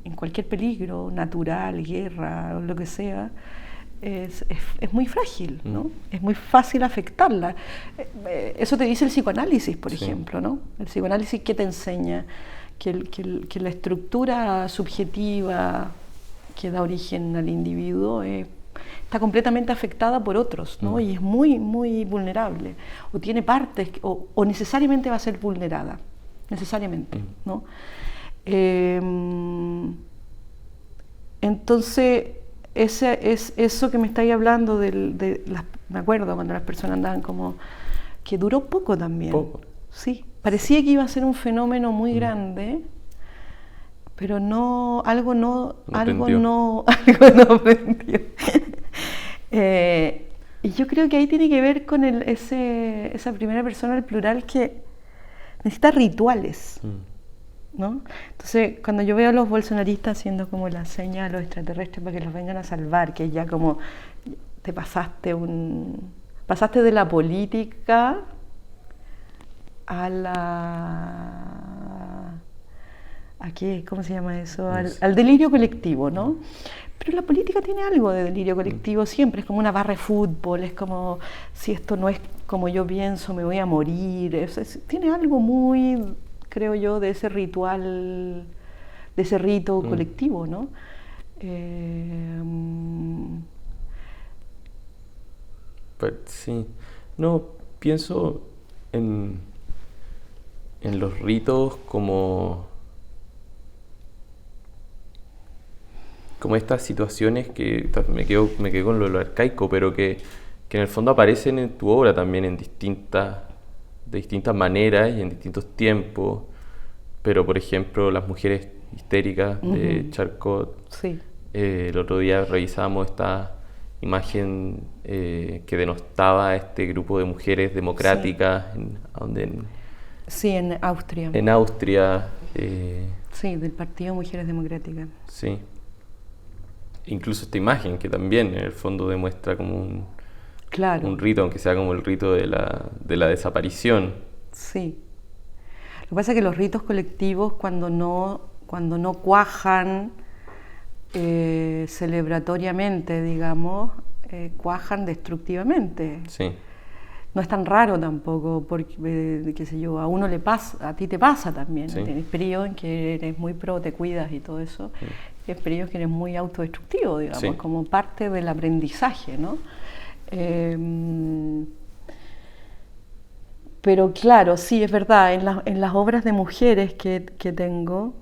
en cualquier peligro, natural, guerra o lo que sea, es muy frágil, ¿no? Es muy fácil afectarla. Eso te dice el psicoanálisis, por ejemplo, ¿no? El psicoanálisis, ¿qué te enseña? Que la estructura subjetiva que da origen al individuo está completamente afectada por otros, ¿no? Y es muy, muy vulnerable. O tiene partes, o necesariamente va a ser vulnerada, necesariamente, ¿no? Entonces, eso que me estáis hablando, me acuerdo cuando las personas andaban como, que duró poco también. Poco. Sí, parecía que iba a ser un fenómeno muy grande, pero algo no prendió. Y yo creo que ahí tiene que ver con esa primera persona, el plural, que necesita rituales, ¿no? Entonces, cuando yo veo a los bolsonaristas haciendo como la seña a los extraterrestres para que los vengan a salvar, que ya como te pasaste de la política ¿A qué? ¿Cómo se llama eso? No Al, sé. al delirio colectivo, ¿no? Pero la política tiene algo de delirio colectivo siempre, es como una barra de fútbol, es como si esto no es como yo pienso, me voy a morir. Tiene algo muy, creo yo, de ese ritual, de ese rito colectivo, ¿no? Pues, sí. No, pienso en, en los ritos como estas situaciones que me quedo con lo arcaico, pero que en el fondo aparecen en tu obra también de distintas maneras y en distintos tiempos. Pero, por ejemplo, las mujeres histéricas de Charcot. Sí, El otro día revisábamos esta imagen que denostaba a este grupo de mujeres democráticas sí, en Austria. en Austria. Sí, del Partido Mujeres Democráticas. Sí. Incluso esta imagen que también en el fondo demuestra como Claro, un rito, aunque sea como el rito de la desaparición. sí. Lo que pasa es que los ritos colectivos cuando no cuajan celebratoriamente, digamos, cuajan destructivamente. Sí, No es tan raro tampoco, porque, qué sé yo, a uno le pasa, a ti te pasa también. sí. Tienes periodos en que eres muy pro, te cuidas y todo eso. Y hay periodos que eres muy autodestructivo, digamos, Sí. como parte del aprendizaje, ¿no? Pero claro, sí, es verdad, en las obras de mujeres que tengo,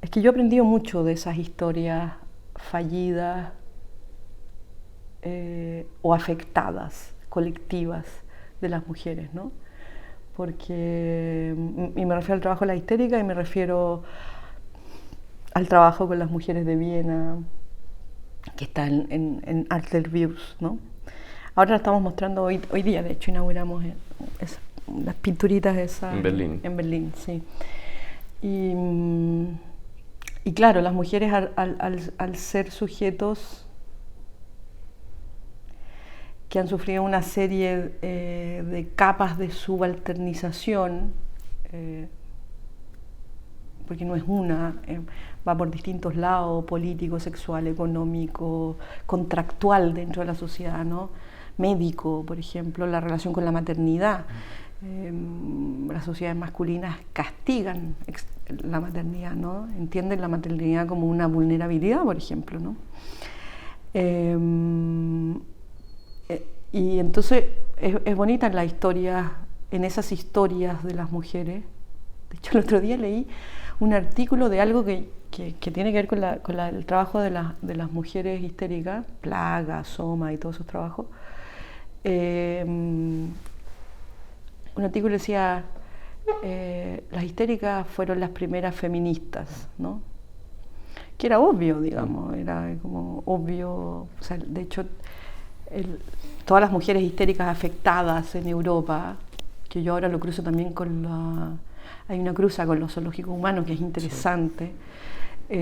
es que yo he aprendido mucho de esas historias fallidas o afectadas, colectivas de las mujeres, ¿no? Porque, y me refiero al trabajo de la histérica y me refiero al trabajo con las mujeres de Viena, que está en Art der Views, ¿no? Ahora la estamos mostrando hoy día, de hecho inauguramos las pinturitas esas En Berlín. En Berlín, sí. Y claro, las mujeres al ser sujetos que han sufrido una serie de capas de subalternización, porque no es una, va por distintos lados, político, sexual, económico, contractual dentro de la sociedad, ¿no? Médico, por ejemplo, la relación con la maternidad. Las sociedades masculinas castigan la maternidad, ¿no? Entienden la maternidad como una vulnerabilidad, por ejemplo, ¿no? Y entonces es bonita la historia, en esas historias de las mujeres. De hecho, el otro día leí un artículo de algo que tiene que ver con el trabajo de las mujeres histéricas, Plaga, Soma y todos esos trabajos. Un artículo decía, las histéricas fueron las primeras feministas, ¿no? Que era obvio, digamos, era como obvio, o sea, de hecho, todas las mujeres histéricas afectadas en Europa, que yo ahora lo cruzo también hay una cruza con los zoológicos humanos que es interesante. Sí.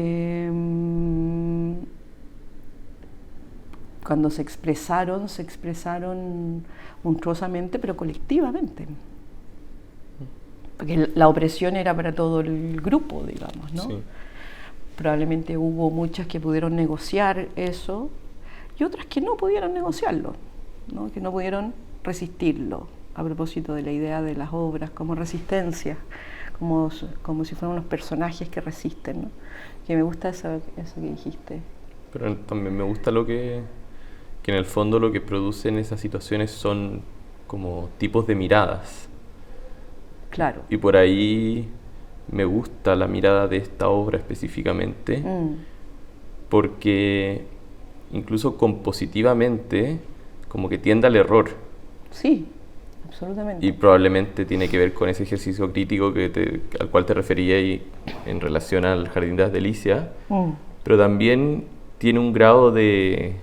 Cuando se expresaron monstruosamente, pero colectivamente. Porque la opresión era para todo el grupo, digamos, ¿no? Sí. Probablemente hubo muchas que pudieron negociar eso y otras que no pudieron negociarlo, ¿no? Que no pudieron resistirlo, a propósito de la idea de las obras como resistencia, como si fueran unos personajes que resisten, ¿no? Que me gusta eso que dijiste. Pero también me gusta que en el fondo lo que producen esas situaciones son como tipos de miradas. Claro. Y por ahí me gusta la mirada de esta obra específicamente, porque incluso compositivamente como que tiende al error. Sí, absolutamente. Y probablemente tiene que ver con ese ejercicio crítico al cual te refería en relación al Jardín de las Delicias, pero también tiene un grado de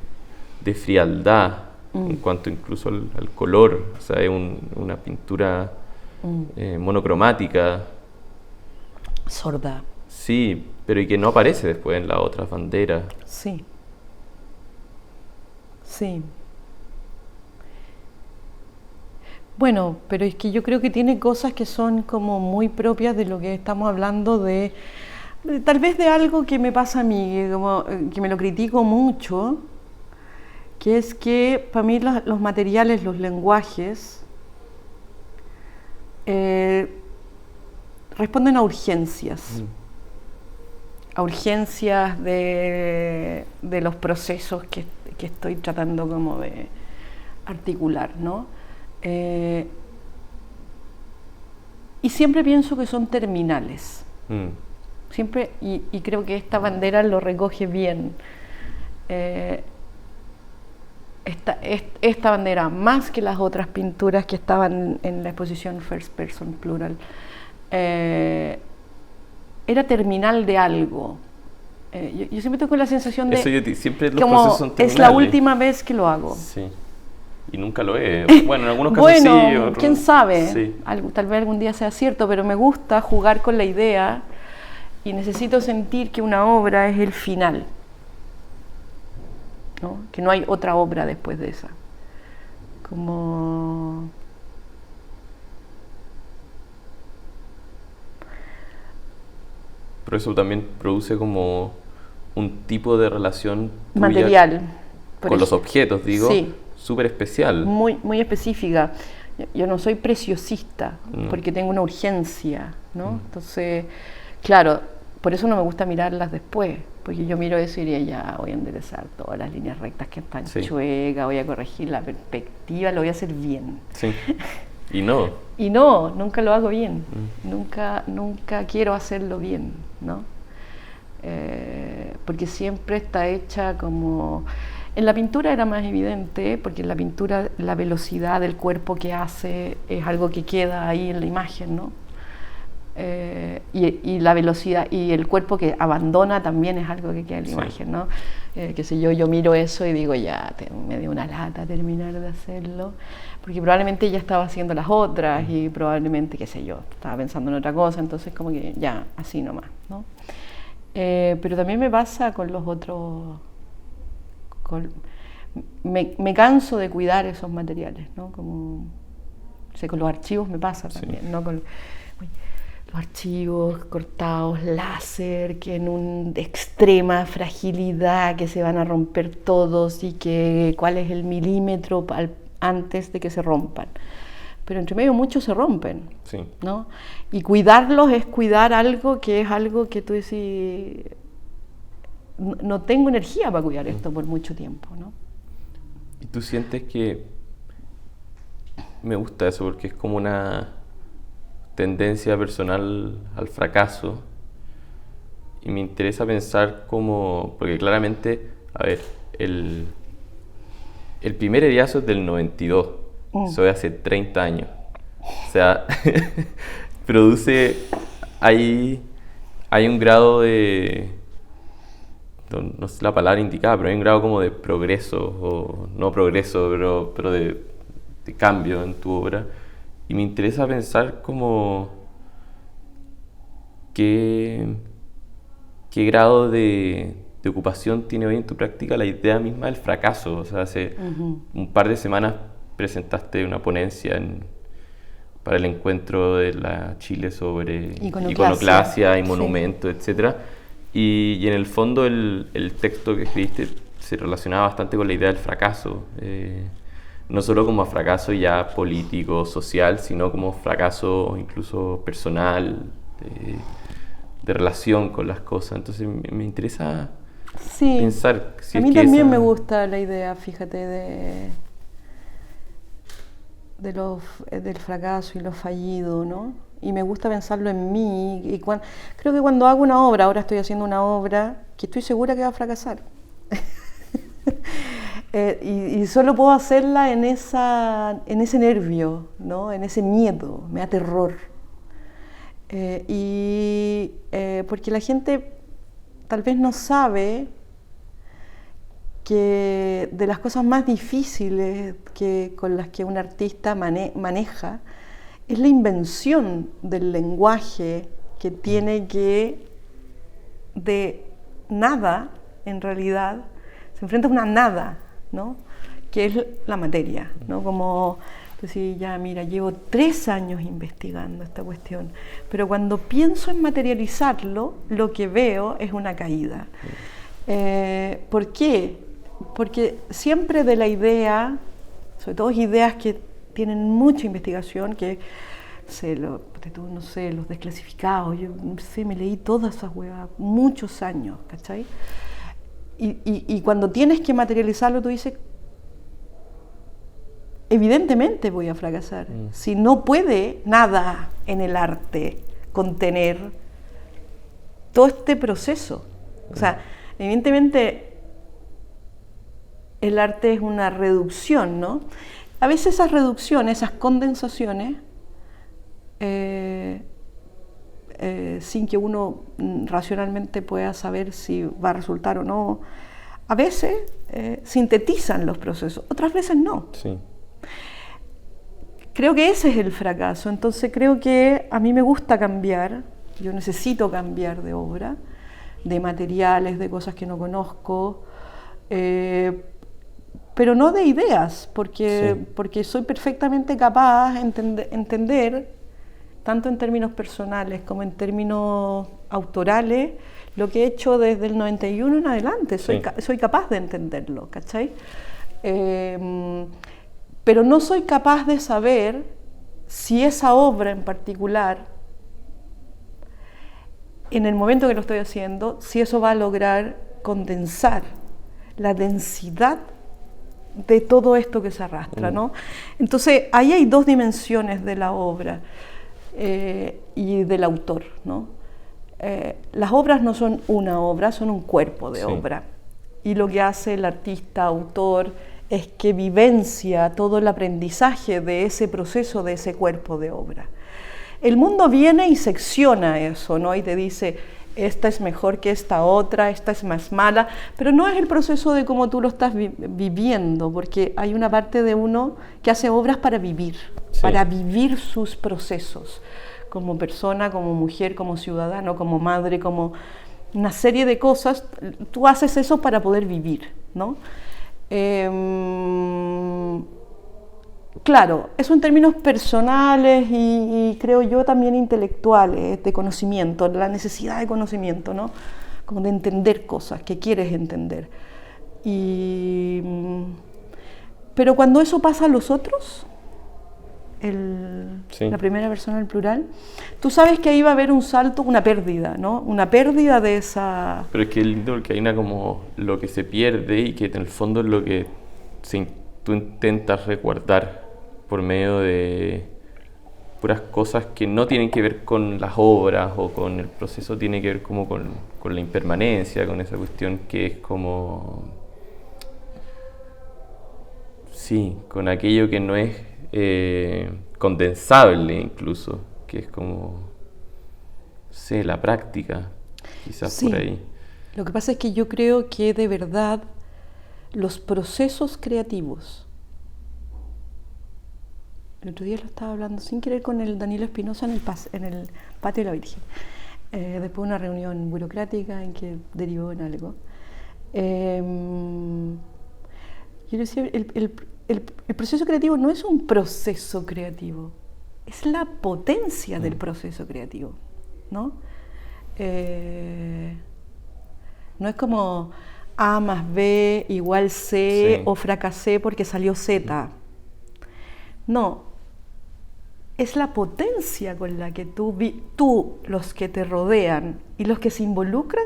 frialdad en cuanto incluso al color, o sea, es una pintura monocromática. Sorda. Sí, pero y que no aparece después en las otras banderas. Sí. Sí. Bueno, pero es que yo creo que tiene cosas que son como muy propias de lo que estamos hablando tal vez de algo que me pasa a mí, que me lo critico mucho, que es que para mí los materiales, los lenguajes, responden a urgencias. A urgencias de los procesos que estoy tratando como de articular, ¿no? Y siempre pienso que son terminales. Siempre, y creo que esta bandera lo recoge bien. Esta bandera, más que las otras pinturas que estaban en la exposición First Person Plural, era terminal de algo. Yo siempre tengo la sensación de... Eso siempre los como procesos son terminales. Es la última vez que lo hago. Sí. Y nunca lo es. Bueno, en algunos casos sí. Bueno, quién sabe. Sí. Tal vez algún día sea cierto, pero me gusta jugar con la idea y necesito sentir que una obra es el final, ¿no? Que no hay otra obra después de esa. Como... Pero eso también produce como un tipo de relación tuya material. Con los objetos, digo, sí, súper especial. Muy, muy específica. Yo no soy preciosista, porque tengo una urgencia, ¿no? Entonces, claro, por eso no me gusta mirarlas después, porque yo miro eso y diría, ya, voy a enderezar todas las líneas rectas que están chuecas, voy a corregir la perspectiva, lo voy a hacer bien. Sí. Y no. Y no, nunca lo hago bien, nunca quiero hacerlo bien, ¿no? Porque siempre está hecha como... En la pintura era más evidente, porque en la pintura la velocidad del cuerpo que hace es algo que queda ahí en la imagen, ¿no? Y la velocidad y el cuerpo que abandona también es algo que queda en la imagen, ¿no? Qué sé yo miro eso y digo, ya, me dio una lata terminar de hacerlo, porque probablemente ya estaba haciendo las otras y probablemente, qué sé yo, estaba pensando en otra cosa, entonces como que ya, así nomás, ¿no? Pero también me pasa con los otros... Me canso de cuidar esos materiales, ¿no? Como, con los archivos me pasa también, ¿no? Con los archivos cortados láser, que en una extrema fragilidad, que se van a romper todos y que cuál es el milímetro antes de que se rompan. Pero entre medio muchos se rompen, ¿no? Y cuidarlos es cuidar algo que es algo que tú decís... No tengo energía para cuidar esto por mucho tiempo, ¿no? ¿Y tú sientes que... Me gusta eso porque es como una tendencia personal al fracaso y me interesa pensar cómo... Porque claramente, a ver, el primer Heriazo es del 92, eso es hace 30 años. O sea, produce... Hay un grado de... No sé la palabra indicada, pero hay un grado como de progreso, o no progreso, pero de cambio en tu obra. Y me interesa pensar como qué grado de ocupación tiene hoy en tu práctica la idea misma del fracaso. O sea, hace un par de semanas presentaste una ponencia para el encuentro de la Chile sobre iconoclasia y monumentos, etcétera. Y en el fondo el texto que escribiste se relacionaba bastante con la idea del fracaso, no solo como fracaso ya político, social, sino como fracaso incluso personal, de relación con las cosas. Entonces me interesa pensar si a mí también me gusta la idea, fíjate, del fracaso y lo fallido, ¿no? Y me gusta pensarlo en mí. Y creo que cuando hago una obra, ahora estoy haciendo una obra que estoy segura que va a fracasar. Y solo puedo hacerla en ese nervio, ¿no? En ese miedo, me da terror. Porque la gente tal vez no sabe que de las cosas más difíciles con las que un artista maneja es la invención del lenguaje que tiene que, de nada, en realidad, se enfrenta a una nada, ¿no? Que es la materia, ¿no? Como Decir, ya, mira, llevo 3 años investigando esta cuestión, pero cuando pienso en materializarlo, lo que veo es una caída. ¿Por qué? Porque siempre de la idea, sobre todo ideas que tienen mucha investigación, que no sé, los desclasificados, yo no sé, me leí todas esas huevas, muchos años, ¿cachai? Y cuando tienes que materializarlo, tú dices, evidentemente voy a fracasar. Si no puede nada en el arte contener todo este proceso. O sea, evidentemente el arte es una reducción, ¿no? A veces esas reducciones, esas condensaciones, sin que uno racionalmente pueda saber si va a resultar o no, a veces sintetizan los procesos, otras veces no. Sí. Creo que ese es el fracaso. Entonces creo que a mí me gusta cambiar, yo necesito cambiar de obra, de materiales, de cosas que no conozco, pero no de ideas, porque soy perfectamente capaz de entender, tanto en términos personales como en términos autorales, lo que he hecho desde el 91 en adelante. Soy capaz de entenderlo, ¿cachai? Pero no soy capaz de saber si esa obra en particular, en el momento que lo estoy haciendo, si eso va a lograr condensar la densidad de todo esto que se arrastra, ¿no? Entonces, ahí hay 2 dimensiones de la obra y del autor, ¿no? Las obras no son una obra, son un cuerpo de obra. Y lo que hace el artista, autor, es que vivencia todo el aprendizaje de ese proceso, de ese cuerpo de obra. El mundo viene y secciona eso, ¿no? Y te dice, esta es mejor que esta otra, esta es más mala, pero no es el proceso de cómo tú lo estás viviendo, porque hay una parte de uno que hace obras para vivir sus procesos, como persona, como mujer, como ciudadano, como madre, como una serie de cosas. Tú haces eso para poder vivir, ¿no? Claro, eso en términos personales y creo yo también intelectuales, de conocimiento, la necesidad de conocimiento, ¿no? Como de entender cosas que quieres entender. Pero cuando eso pasa a los otros, la primera persona del plural, tú sabes que ahí va a haber un salto, una pérdida, ¿no? Una pérdida de esa... Pero es que es lindo porque hay una como lo que se pierde y que en el fondo es lo que tú intentas resguardar por medio de puras cosas que no tienen que ver con las obras o con el proceso, tiene que ver como con la impermanencia, con esa cuestión que es como... Sí, con aquello que no es condensable incluso, que es como, no sé, la práctica, quizás por ahí. Lo que pasa es que yo creo que de verdad los procesos creativos, el otro día lo estaba hablando sin querer con el Danilo Espinosa en el Patio de la Virgen, después de una reunión burocrática en que derivó en algo. Yo decía, el proceso creativo no es un proceso creativo, es la potencia del proceso creativo, ¿no? No es como A más B igual C o fracasé porque salió Z. No, es la potencia con la que tú, los que te rodean y los que se involucran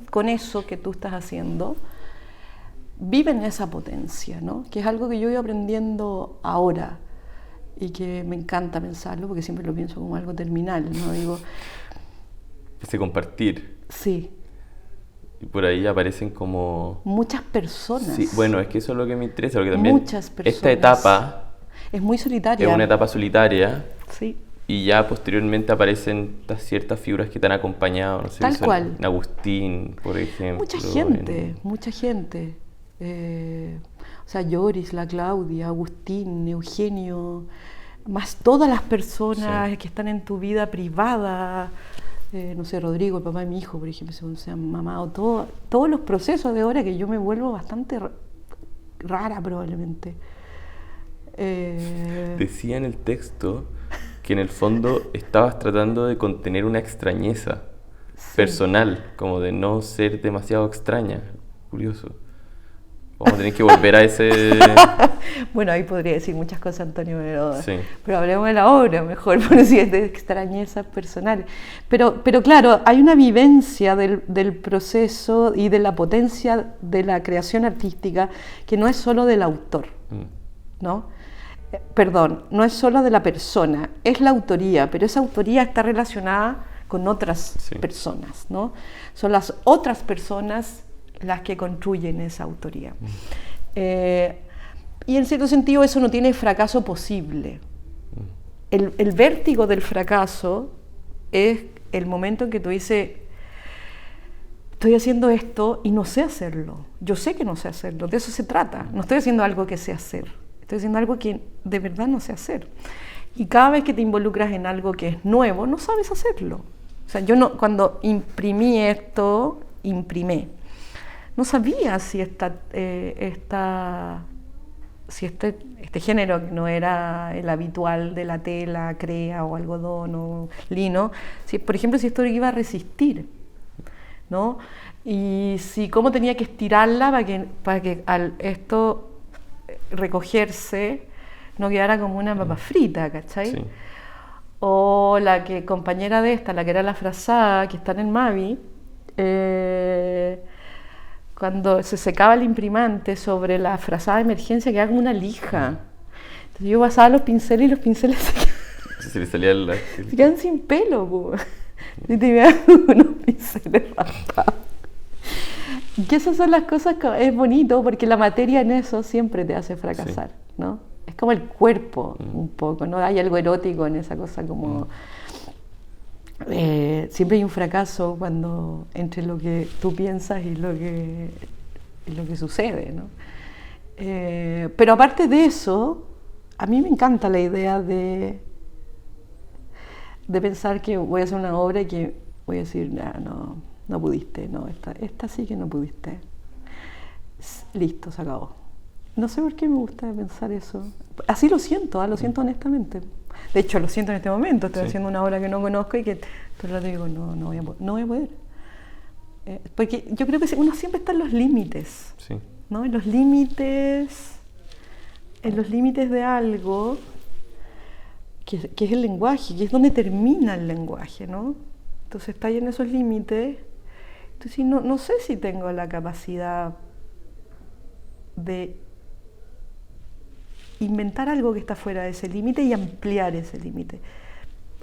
con eso que tú estás haciendo, viven esa potencia, ¿no? Que es algo que yo voy aprendiendo ahora y que me encanta pensarlo porque siempre lo pienso como algo terminal, ¿no? Digo, ese compartir. Sí. Y por ahí aparecen como... muchas personas. Sí, bueno, es que eso es lo que me interesa, porque también muchas personas. Esta etapa... es muy solitaria. Es una etapa solitaria. Sí. Y ya posteriormente aparecen ciertas figuras que te han acompañado, no sé, tal cual. En Agustín, por ejemplo. Mucha gente. O sea, Lloris, la Claudia, Agustín, Eugenio, más todas las personas que están en tu vida privada, no sé, Rodrigo, el papá de mi hijo, por ejemplo, se han mamado todos los procesos de ahora que yo me vuelvo bastante rara probablemente. Decía en el texto que en el fondo estabas tratando de contener una extrañeza personal, como de no ser demasiado extraña. Curioso. Vamos a tener que volver a ese... Bueno, ahí podría decir muchas cosas, Antonio, Sí. pero hablemos de la obra mejor, por si es de extrañezas personales. Pero claro, hay una vivencia del proceso y de la potencia de la creación artística que no es solo del autor, ¿no? Perdón, no es solo de la persona, es la autoría, pero esa autoría está relacionada con otras personas, ¿no? Son las otras personas las que construyen esa autoría. Y en cierto sentido eso no tiene fracaso posible. El vértigo del fracaso es el momento en que tú dices, estoy haciendo esto y no sé hacerlo. Yo sé que no sé hacerlo, de eso se trata. No estoy haciendo algo que sé hacer, estoy haciendo algo que de verdad no sé hacer. Y cada vez que te involucras en algo que es nuevo, no sabes hacerlo. O sea, yo no, cuando imprimí esto, no sabía si este género no era el habitual de la tela, crea o algodón o lino, por ejemplo, si esto iba a resistir, ¿no? Y cómo tenía que estirarla para que al esto recogerse no quedara como una papa frita, ¿cachai? Sí. O la compañera de esta, la que era la frazada, que está en el Mavi, cuando se secaba el imprimante sobre la frazada de emergencia, quedaba como una lija. Entonces yo pasaba los pinceles y los pinceles se le salía se quedan sin pelo, po. Y te vean unos pinceles raspados. Y que esas son las cosas que es bonito, porque la materia en eso siempre te hace fracasar, ¿no? Es como el cuerpo, un poco, ¿no? Hay algo erótico en esa cosa como... siempre hay un fracaso entre lo que tú piensas y lo que sucede, ¿no? Pero aparte de eso, a mí me encanta la idea de pensar que voy a hacer una obra y que voy a decir, no pudiste, no, esta sí que no pudiste. Listo, se acabó. No sé por qué me gusta pensar eso. Así lo siento honestamente. De hecho, lo siento en este momento, estoy haciendo una obra que no conozco y que todo el rato digo, no voy a poder. Porque yo creo que uno siempre está en los límites, ¿no? En los límites de algo que es el lenguaje, que es donde termina el lenguaje, ¿no? Entonces está ahí en esos límites. Entonces no sé si tengo la capacidad de inventar algo que está fuera de ese límite y ampliar ese límite.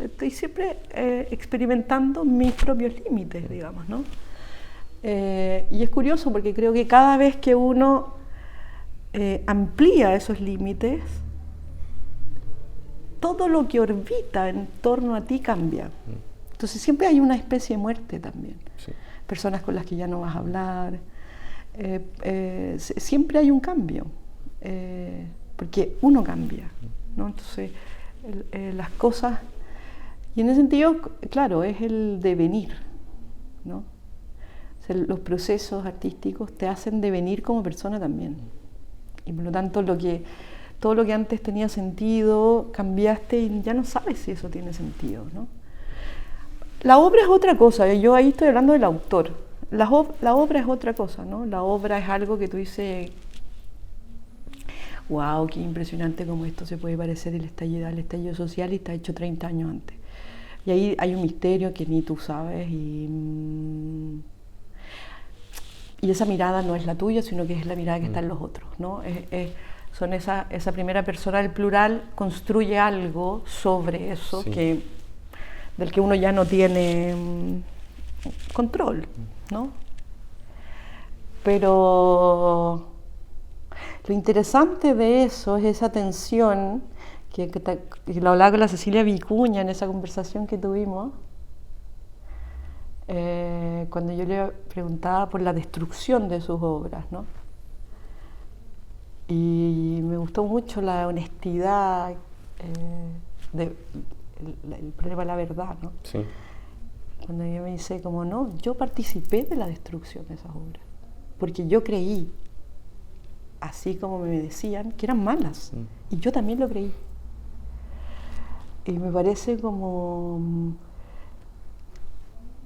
Estoy siempre experimentando mis propios límites, digamos, ¿no? Y es curioso porque creo que cada vez que uno amplía esos límites, todo lo que orbita en torno a ti cambia. Entonces siempre hay una especie de muerte también. Sí. Personas con las que ya no vas a hablar. Siempre hay un cambio. Porque uno cambia, ¿no? Entonces, las cosas... Y en ese sentido, claro, es el devenir, ¿no? O sea, los procesos artísticos te hacen devenir como persona también. Y por lo tanto, todo lo que antes tenía sentido, cambiaste y ya no sabes si eso tiene sentido, ¿no? La obra es otra cosa, yo ahí estoy hablando del autor. La obra es otra cosa, ¿no? La obra es algo que tú dices... wow, qué impresionante cómo esto se puede parecer al estallido social y está hecho 30 años antes. Y ahí hay un misterio que ni tú sabes y esa mirada no es la tuya, sino que es la mirada que está en los otros, ¿no? Son esa primera persona del plural construye algo sobre eso del que uno ya no tiene control, ¿no? Pero... lo interesante de eso es esa tensión que lo hablaba con la Cecilia Vicuña en esa conversación que tuvimos, cuando yo le preguntaba por la destrucción de sus obras, ¿no? Y me gustó mucho la honestidad, el problema de la verdad, ¿no? Sí. Cuando ella me dice como, no, yo participé de la destrucción de esas obras, porque yo creí así como me decían, que eran malas. Y yo también lo creí. Y me parece como...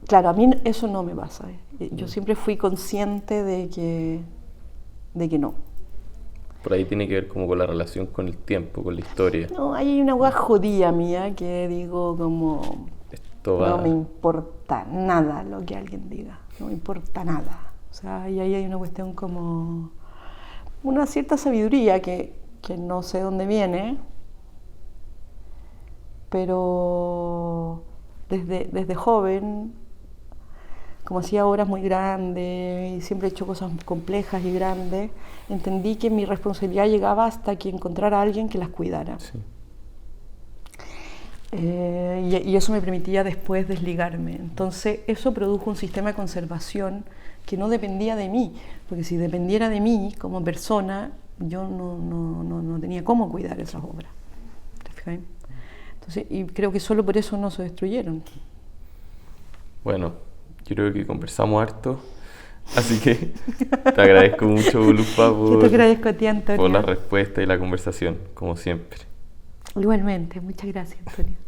Claro, a mí eso no me pasa. Yo siempre fui consciente de que no. Por ahí tiene que ver como con la relación con el tiempo, con la historia. No, hay una hueá jodida mía que digo como... No me importa nada lo que alguien diga. No me importa nada. O sea, y ahí hay una cuestión como... Una cierta sabiduría que no sé dónde viene, pero desde joven, como hacía obras muy grandes y siempre he hecho cosas complejas y grandes, entendí que mi responsabilidad llegaba hasta que encontrara a alguien que las cuidara. Sí. Y eso me permitía después desligarme. Entonces eso produjo un sistema de conservación que no dependía de mí, porque si dependiera de mí como persona, yo no tenía cómo cuidar esas obras. ¿Te fijas? Entonces, y creo que solo por eso no se destruyeron. Bueno, yo creo que conversamos harto, así que te agradezco mucho, Voluppa, Yo te agradezco a ti, Antonio. por la respuesta y la conversación, como siempre. Igualmente, muchas gracias, Antonio.